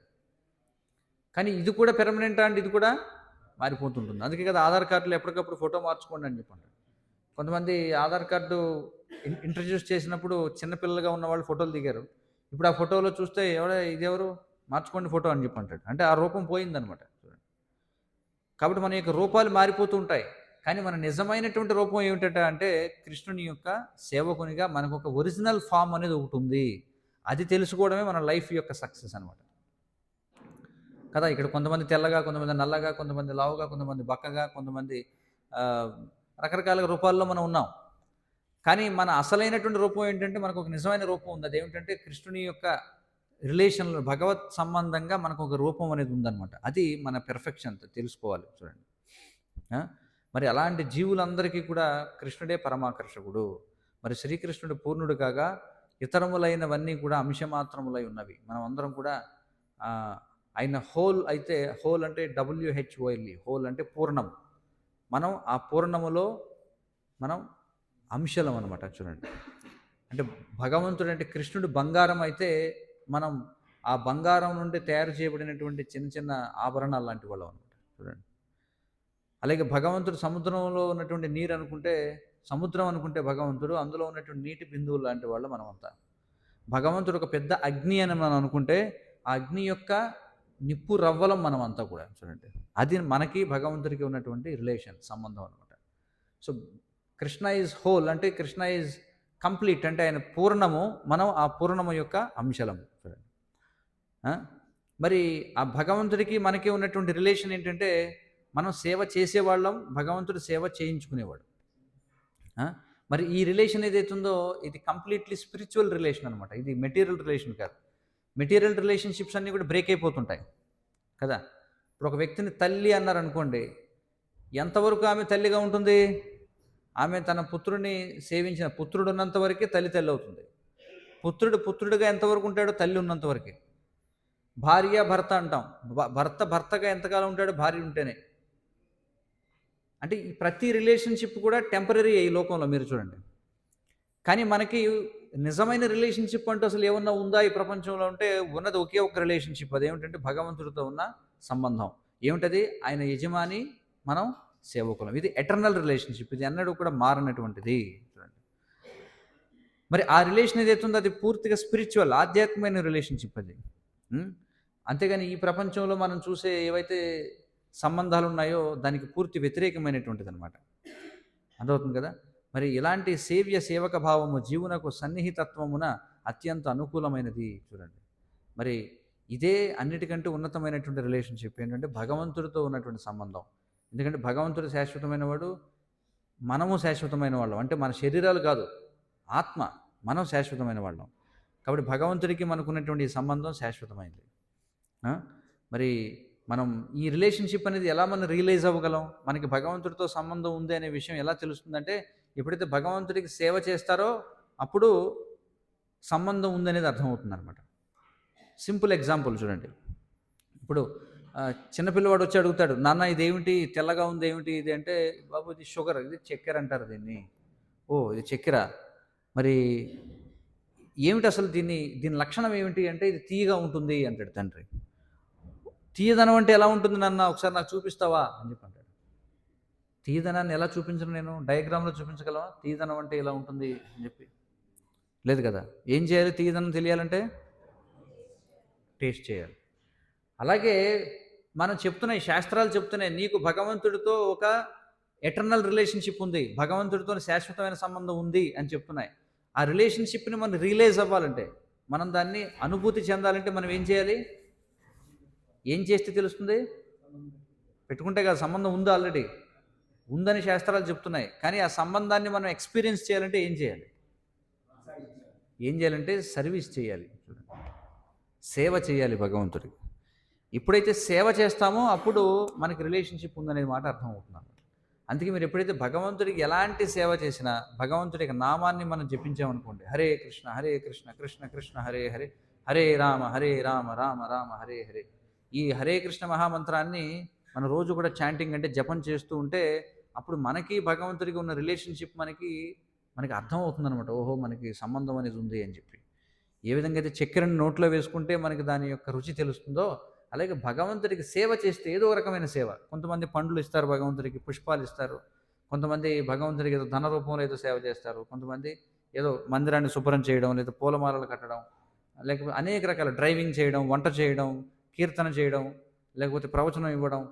S1: కానీ ఇది కూడా పెర్మనెంట్ అంటే ఇది కూడా మారిపోతుంటుంది. అందుకే కదా ఆధార్ కార్డులో ఎప్పటికప్పుడు ఫోటో మార్చుకోండి అని చెప్పండి. కొంతమంది ఆధార్ కార్డు ఇంట్రడ్యూస్ చేసినప్పుడు చిన్నపిల్లలుగా ఉన్న వాళ్ళు ఫోటోలు దిగారు. ఇప్పుడు ఆ ఫోటోలో చూస్తే ఇదెవరు, మార్చుకోండి ఫోటో అని చెప్పంటాడు. అంటే ఆ రూపం పోయిందనమాట. కాబట్టి మన యొక్క రూపాలు మారిపోతూ ఉంటాయి. కానీ మన నిజమైనటువంటి రూపం ఏమిటంటే అంటే కృష్ణుని యొక్క సేవకునిగా మనకు ఒక ఒరిజినల్ ఫామ్ అనేది ఒకటి ఉంది. అది తెలుసుకోవడమే మన లైఫ్ యొక్క సక్సెస్ అనమాట కదా. ఇక్కడ కొంతమంది తెల్లగా, కొంతమంది నల్లగా, కొంతమంది లావుగా, కొంతమంది బక్కగా, కొంతమంది రకరకాల రూపాల్లో మనం ఉన్నాం. కానీ మన అసలైనటువంటి రూపం ఏంటంటే మనకు ఒక నిజమైన రూపం ఉంది. అదేమిటంటే కృష్ణుని యొక్క రిలేషన్లో భగవత్ సంబంధంగా మనకు ఒక రూపం అనేది ఉందన్నమాట. అది మన పెర్ఫెక్షన్ తెలుసుకోవాలి. చూడండి, మరి అలాంటి జీవులందరికీ కూడా కృష్ణుడే పరమాకర్షకుడు. మరి శ్రీకృష్ణుడు పూర్ణుడు కాగా ఇతరములైనవన్నీ కూడా అంశమాత్రములై ఉన్నవి. మనం అందరం కూడా ఆయన హోల్ అయితే, హోల్ అంటే WHOLE, హోల్ అంటే పూర్ణం. మనం ఆ పూర్ణములో మనం అంశలం అనమాట. చూడండి, అంటే భగవంతుడు అంటే కృష్ణుడు బంగారం అయితే మనం ఆ బంగారం నుండి తయారు చేయబడినటువంటి చిన్న చిన్న ఆభరణాలు లాంటి వాళ్ళం అనమాట. చూడండి, అలాగే భగవంతుడు సముద్రంలో ఉన్నటువంటి నీరు అనుకుంటే సముద్రం అనుకుంటే భగవంతుడు, అందులో ఉన్నటువంటి నీటి బిందువులు లాంటి వాళ్ళు మనమంతా. భగవంతుడు ఒక పెద్ద అగ్ని అని మనం అనుకుంటే, ఆ అగ్ని యొక్క నిప్పు రవ్వలం మనమంతా కూడా చూడండి. అది మనకి భగవంతుడికి ఉన్నటువంటి రిలేషన్, సంబంధం అనమాట. సో కృష్ణ ఈజ్ హోల్ అంటే కృష్ణ ఈజ్ కంప్లీట్ అంటే ఆయన పూర్ణము, మనం ఆ పూర్ణము యొక్క అంశలము చూడండి. మరి ఆ భగవంతుడికి మనకి ఉన్నటువంటి రిలేషన్ ఏంటంటే, మనం సేవ చేసేవాళ్ళం, భగవంతుడు సేవ చేయించుకునేవాడు. మరి ఈ రిలేషన్ ఏదైతుందో ఇది కంప్లీట్లీ స్పిరిచువల్ రిలేషన్ అనమాట. ఇది మెటీరియల్ రిలేషన్ కాదు. మెటీరియల్ రిలేషన్షిప్స్ అన్నీ కూడా బ్రేక్ అయిపోతుంటాయి కదా. ఇప్పుడు ఒక వ్యక్తిని తల్లి అన్నారనుకోండి, ఎంతవరకు ఆమె తల్లిగా ఉంటుంది? ఆమె తన పుత్రుడిని సేవించిన పుత్రుడు ఉన్నంత వరకే తల్లి తల్లి అవుతుంది. పుత్రుడు పుత్రుడిగా ఎంతవరకు ఉంటాడో తల్లి ఉన్నంత వరకే. భార్య భర్త అంటాం, భర్త భర్తగా ఎంతకాలం ఉంటాడో భార్య ఉంటేనే. అంటే ఈ ప్రతి రిలేషన్షిప్ కూడా టెంపరీ ఈ లోకంలో మీరు చూడండి. కానీ మనకి నిజమైన రిలేషన్షిప్ అంటూ అసలు ఏమన్నా ఉందా ఈ ప్రపంచంలో అంటే ఉన్నది ఒకే ఒక రిలేషన్షిప్. అదేమిటంటే భగవంతుడితో ఉన్న సంబంధం. ఏమిటది? ఆయన యజమాని, మనం సేవకులం. ఇది ఎటర్నల్ రిలేషన్షిప్. ఇది ఎన్నడూ కూడా మారనటువంటిది చూడండి. మరి ఆ రిలేషన్ ఏదైతుందో అది పూర్తిగా స్పిరిచువల్, ఆధ్యాత్మికమైన రిలేషన్షిప్ అది. అంతేగాని ఈ ప్రపంచంలో మనం చూసే ఏవైతే సంబంధాలు ఉన్నాయో దానికి పూర్తి వ్యతిరేకమైనటువంటిది అనమాట. అర్థమవుతుంది కదా. మరి ఇలాంటి సేవక భావము జీవునకు సన్నిహితత్వమున అత్యంత అనుకూలమైనది చూడండి. మరి ఇదే అన్నిటికంటే ఉన్నతమైనటువంటి రిలేషన్షిప్ ఏంటంటే భగవంతుడితో ఉన్నటువంటి సంబంధం. ఎందుకంటే భగవంతుడు శాశ్వతమైన వాడు, మనము శాశ్వతమైన వాళ్ళం. అంటే మన శరీరాలు కాదు, ఆత్మ, మనం శాశ్వతమైన వాళ్ళం. కాబట్టి భగవంతుడికి మనకున్నటువంటి సంబంధం శాశ్వతమైంది. మరి మనం ఈ రిలేషన్షిప్ అనేది ఎలా మనం రియలైజ్ అవ్వగలం? మనకి భగవంతుడితో సంబంధం ఉంది అనే విషయం ఎలా తెలుస్తుందంటే, ఎప్పుడైతే భగవంతుడికి సేవ చేస్తారో అప్పుడు సంబంధం ఉందనేది అర్థమవుతుంది అనమాట. సింపుల్ ఎగ్జాంపుల్ చూడండి. ఇప్పుడు చిన్నపిల్లవాడు వచ్చి అడుగుతాడు, నాన్న ఇదేమిటి తెల్లగా ఉంది, ఏమిటి ఇది అంటే, బాబు ఇది షుగర్, ఇది చక్కెర అంటారు దీన్ని. ఓ ఇది చక్కెర, మరి ఏమిటి అసలు దీని లక్షణం ఏమిటి అంటే, ఇది తీయగా ఉంటుంది అంటాడు తండ్రి. తీయదనం అంటే ఎలా ఉంటుంది నాన్న, ఒకసారి నాకు చూపిస్తావా అని చెప్పి అంటాడు. తీయదనాన్ని ఎలా చూపించను నేను? డయాగ్రామ్లో చూపించగలవా? తీయదనం అంటే ఇలా ఉంటుంది అని చెప్పి లేదు కదా. ఏం చేయాలి? తీయదనం తెలియాలంటే టేస్ట్ చేయాలి. అలాగే మనం చెప్తున్నాయి, శాస్త్రాలు చెప్తున్నాయి, నీకు భగవంతుడితో ఒక ఎటర్నల్ రిలేషన్షిప్ ఉంది, భగవంతుడితో శాశ్వతమైన సంబంధం ఉంది అని చెప్తున్నాయి. ఆ రిలేషన్షిప్ని మనం రియలైజ్ అవ్వాలంటే, మనం దాన్ని అనుభూతి చెందాలంటే మనం ఏం చేయాలి? ఏం చేస్తే తెలుస్తుంది? పెట్టుకుంటే కదా. సంబంధం ఉందా? ఆల్రెడీ ఉందని శాస్త్రాలు చెప్తున్నాయి. కానీ ఆ సంబంధాన్ని మనం ఎక్స్పీరియన్స్ చేయాలంటే ఏం చేయాలి? సర్వీస్ చేయాలి, సేవ చేయాలి భగవంతుడికి. ఎప్పుడైతే సేవ చేస్తామో అప్పుడు మనకి రిలేషన్షిప్ ఉందనేది మాట అర్థమవుతుంది. అందుకే మీరు ఎప్పుడైతే భగవంతుడికి ఎలాంటి సేవ చేసినా, భగవంతుడి యొక్క నామాన్ని మనం జపించామనుకోండి, హరే కృష్ణ కృష్ణ కృష్ణ హరే హరే, హరే రామ రామ రామ హరే హరే, ఈ హరే కృష్ణ మహామంత్రాన్ని మన రోజు కూడా చాంటింగ్ అంటే జపం చేస్తూ ఉంటే అప్పుడు మనకి భగవంతుడికి ఉన్న రిలేషన్షిప్ మనకి అర్థమవుతుంది అనమాట. ఓహో, మనకి సంబంధం అనేది ఉంది అని చెప్పి. ఏ విధంగా అయితే చక్కెరని నోట్లో వేసుకుంటే మనకి దాని యొక్క రుచి తెలుస్తుందో, అలాగే భగవంతుడికి సేవ చేస్తే ఏదో రకమైన సేవ. కొంతమంది పండ్లు ఇస్తారు భగవంతుడికి, పుష్పాలు ఇస్తారు. కొంతమంది భగవంతుడికి ఏదో ధన రూపంలో ఏదో సేవ చేస్తారు. కొంతమంది ఏదో మందిరాన్ని శుభ్రం చేయడం, లేదా పూలమాలలు కట్టడం, లేకపోతే అనేక రకాల డ్రైవింగ్ చేయడం, వంట చేయడం, కీర్తన చేయడం, లేకపోతే ప్రవచనం ఇవ్వడం,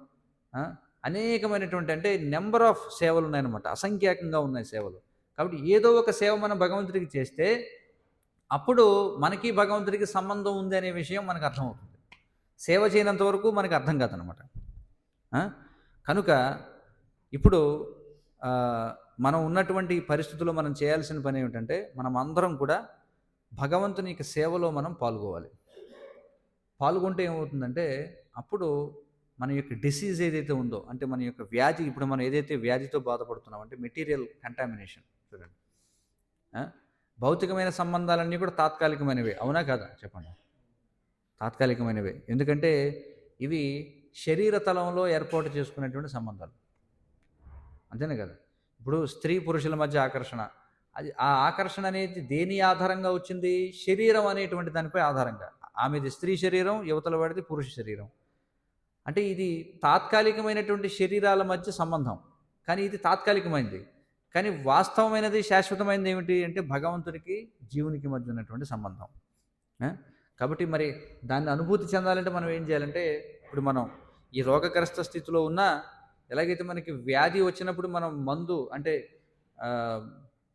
S1: అనేకమైనటువంటి అంటే నెంబర్ ఆఫ్ సేవలు ఉన్నాయన్నమాట. అసంఖ్యాకంగా ఉన్నాయి సేవలు. కాబట్టి ఏదో ఒక సేవ మనం భగవంతుడికి చేస్తే అప్పుడు మనకి భగవంతుడికి సంబంధం ఉంది అనే విషయం మనకు అర్థమవుతుంది. సేవ చేయనంత వరకు మనకు అర్థం కాదనమాట. కనుక ఇప్పుడు మనం ఉన్నటువంటి పరిస్థితుల్లో మనం చేయాల్సిన పని ఏమిటంటే, మనం అందరం కూడా భగవంతుని యొక్క సేవలో మనం పాల్గొవాలి. పాల్గొంటే ఏమవుతుందంటే, అప్పుడు మన యొక్క డిసీజ్ ఏదైతే ఉందో, అంటే మన యొక్క వ్యాధి, ఇప్పుడు మనం ఏదైతే వ్యాధితో బాధపడుతున్నాం అంటే మెటీరియల్ కంటామినేషన్ చూడండి. భౌతికమైన సంబంధాలన్నీ కూడా తాత్కాలికమైనవే, అవునా కాదా చెప్పండి? తాత్కాలికమైనవే. ఎందుకంటే ఇవి శరీర తలంలో ఏర్పాటు చేసుకునేటువంటి సంబంధాలు, అంతేనే కదా. ఇప్పుడు స్త్రీ పురుషుల మధ్య ఆకర్షణ, అది ఆ ఆకర్షణ అనేది దేని ఆధారంగా వచ్చింది? శరీరం అనేటువంటి దానిపై ఆధారంగా. ఆమెది స్త్రీ శరీరం, యువతల వాడిది పురుష శరీరం. అంటే ఇది తాత్కాలికమైనటువంటి శరీరాల మధ్య సంబంధం, కానీ ఇది తాత్కాలికమైంది. కానీ వాస్తవమైనది, శాశ్వతమైనది ఏమిటి అంటే భగవంతుడికి జీవునికి మధ్య ఉన్నటువంటి సంబంధం. కాబట్టి మరి దాన్ని అనుభూతి చెందాలంటే మనం ఏం చేయాలంటే, ఇప్పుడు మనం ఈ రోగగ్రస్త స్థితిలో ఉన్నా, ఎలాగైతే మనకి వ్యాధి వచ్చినప్పుడు మనం మందు అంటే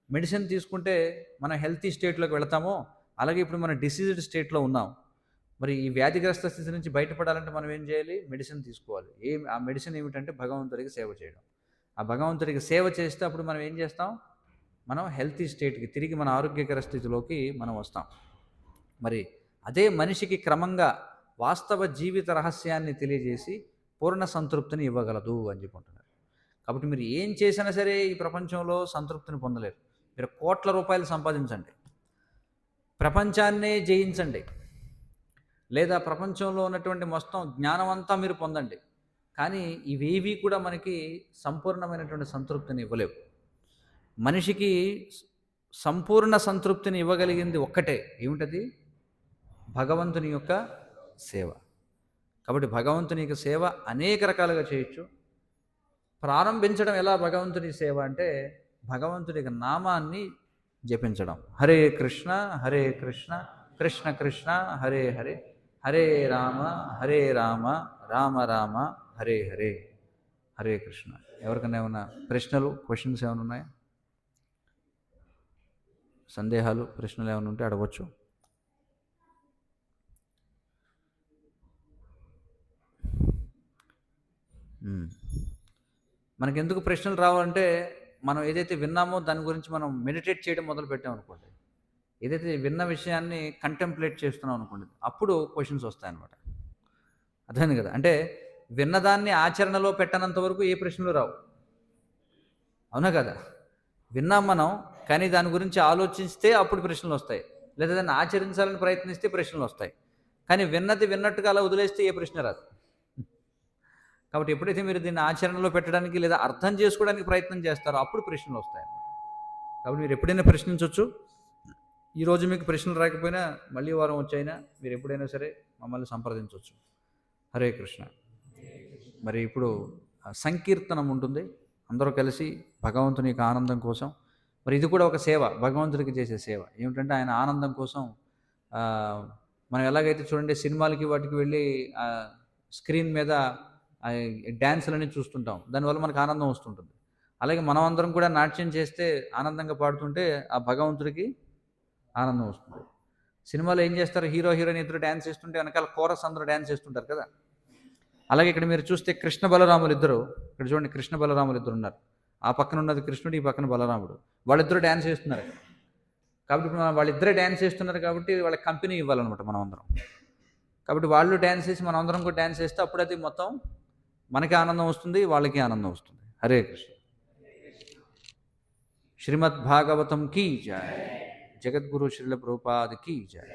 S1: మెడిసిన్ తీసుకుంటే మనం హెల్తీ స్టేట్లోకి వెళతామో, అలాగే ఇప్పుడు మనం డిసీజ్డ్ స్టేట్లో ఉన్నాం. మరి ఈ వ్యాధిగ్రస్త స్థితి నుంచి బయటపడాలంటే మనం ఏం చేయాలి? మెడిసిన్ తీసుకోవాలి. ఆ మెడిసిన్ ఏమిటంటే భగవంతుడికి సేవ చేయడం. ఆ భగవంతుడికి సేవ చేస్తే అప్పుడు మనం ఏం చేస్తాం? మనం హెల్తీ స్టేట్కి తిరిగి మన ఆరోగ్యకర స్థితిలోకి మనం వస్తాం. మరి అదే మనిషికి క్రమంగా వాస్తవ జీవిత రహస్యాన్ని తెలియజేసి పూర్ణ సంతృప్తిని ఇవ్వగలదు అని చెప్పుకుంటున్నారు. కాబట్టి మీరు ఏం చేసినా సరే ఈ ప్రపంచంలో సంతృప్తిని పొందలేరు. మీరు కోట్ల రూపాయలు సంపాదించండి, ప్రపంచాన్నే జయించండి, లేదా ప్రపంచంలో ఉన్నటువంటి మొత్తం జ్ఞానం అంతా మీరు పొందండి, కానీ ఇవేవి కూడా మనకి సంపూర్ణమైనటువంటి సంతృప్తిని ఇవ్వలేవు. మనిషికి సంపూర్ణ సంతృప్తిని ఇవ్వగలిగింది ఒక్కటే, ఏమిటది? భగవంతుని యొక్క సేవ. కాబట్టి భగవంతుని యొక్క సేవ అనేక రకాలుగా చేయొచ్చు. ప్రారంభించడం ఎలా భగవంతుని సేవ అంటే, భగవంతుని యొక్క నామాన్ని జపించడం. హరే కృష్ణ కృష్ణ కృష్ణ హరే హరే, హరే రామ రామ రామ హరే హరే, హరే కృష్ణ. ఎవరికైనా ఏమైనా ప్రశ్నలు, క్వశ్చన్స్ ఏమైనా ఉన్నాయా? సందేహాలు, ప్రశ్నలు ఏమైనా ఉంటే అడగవచ్చు. మనకెందుకు ప్రశ్నలు రావాలంటే, మనం ఏదైతే విన్నామో దాని గురించి మనం మెడిటేట్ చేయడం మొదలు పెట్టామనుకోండి, ఏదైతే విన్న విషయాన్ని కంటెంప్లేట్ చేస్తున్నాం అనుకోండి, అప్పుడు క్వశ్చన్స్ వస్తాయన్నమాట. అర్థమైంది కదా? అంటే విన్నదాన్ని ఆచరణలో పెట్టనంత వరకు ఏ ప్రశ్నలు రావు. అవునా కదా? విన్నాం మనం, కానీ దాని గురించి ఆలోచిస్తే అప్పుడు ప్రశ్నలు వస్తాయి, లేదా దాన్ని ఆచరించాలని ప్రయత్నిస్తే ప్రశ్నలు వస్తాయి. కానీ విన్నది విన్నట్టుగా అలా వదిలేస్తే ఏ ప్రశ్న రాదు. కాబట్టి ఎప్పుడైతే మీరు దీన్ని ఆచరణలో పెట్టడానికి లేదా అర్థం చేసుకోవడానికి ప్రయత్నం చేస్తారో అప్పుడు ప్రశ్నలు వస్తాయి. కాబట్టి మీరు ఎప్పుడైనా ప్రశ్నించవచ్చు. ఈరోజు మీకు ప్రశ్నలు రాకపోయినా మళ్ళీ వారం వచ్చైనా మీరు ఎప్పుడైనా సరే మమ్మల్ని సంప్రదించవచ్చు. హరే కృష్ణ. మరి ఇప్పుడు సంకీర్తనం ఉంటుంది, అందరూ కలిసి భగవంతుని యొక్క ఆనందం కోసం. మరి ఇది కూడా ఒక సేవ, భగవంతుడికి చేసే సేవ. ఏమిటంటే ఆయన ఆనందం కోసం మనం ఎలాగైతే చూడండి సినిమాలకి వాటికి వెళ్ళి స్క్రీన్ మీద డ్యాన్సులన్నీ చూస్తుంటాం, దానివల్ల మనకు ఆనందం వస్తుంటుంది. అలాగే మనం అందరం కూడా నాట్యం చేస్తే ఆనందంగా పాడుతుంటే ఆ భగవంతుడికి ఆనందం వస్తుంది. సినిమాలో ఏం చేస్తారు? హీరో హీరోయిన్ ఇద్దరు డ్యాన్స్ చేస్తుంటే వెనకాల కోరస్ అందరూ డ్యాన్స్ చేస్తుంటారు కదా. అలాగే ఇక్కడ మీరు చూస్తే కృష్ణ బలరాములు ఇద్దరు, ఇక్కడ చూడండి కృష్ణ బలరాములు ఇద్దరు ఉన్నారు. ఆ పక్కన ఉన్నది కృష్ణుడు, ఈ పక్కన బలరాముడు. వాళ్ళిద్దరూ డ్యాన్స్ చేస్తున్నారు. కాబట్టి ఇప్పుడు వాళ్ళిద్దరే డ్యాన్స్ చేస్తున్నారు కాబట్టి వాళ్ళకి కంపెనీ ఇవ్వాలన్నమాట మనం అందరం. కాబట్టి వాళ్ళు డ్యాన్స్ చేసి మనం అందరం కూడా డ్యాన్స్ చేస్తే అప్పుడు అది మొత్తం మనకి ఆనందం వస్తుంది, వాళ్ళకి ఆనందం వస్తుంది. హరే కృష్ణ. శ్రీమద్ భాగవతం కీ జయ, జగద్గురు శ్రీల ప్రభుపాద కీ జయ.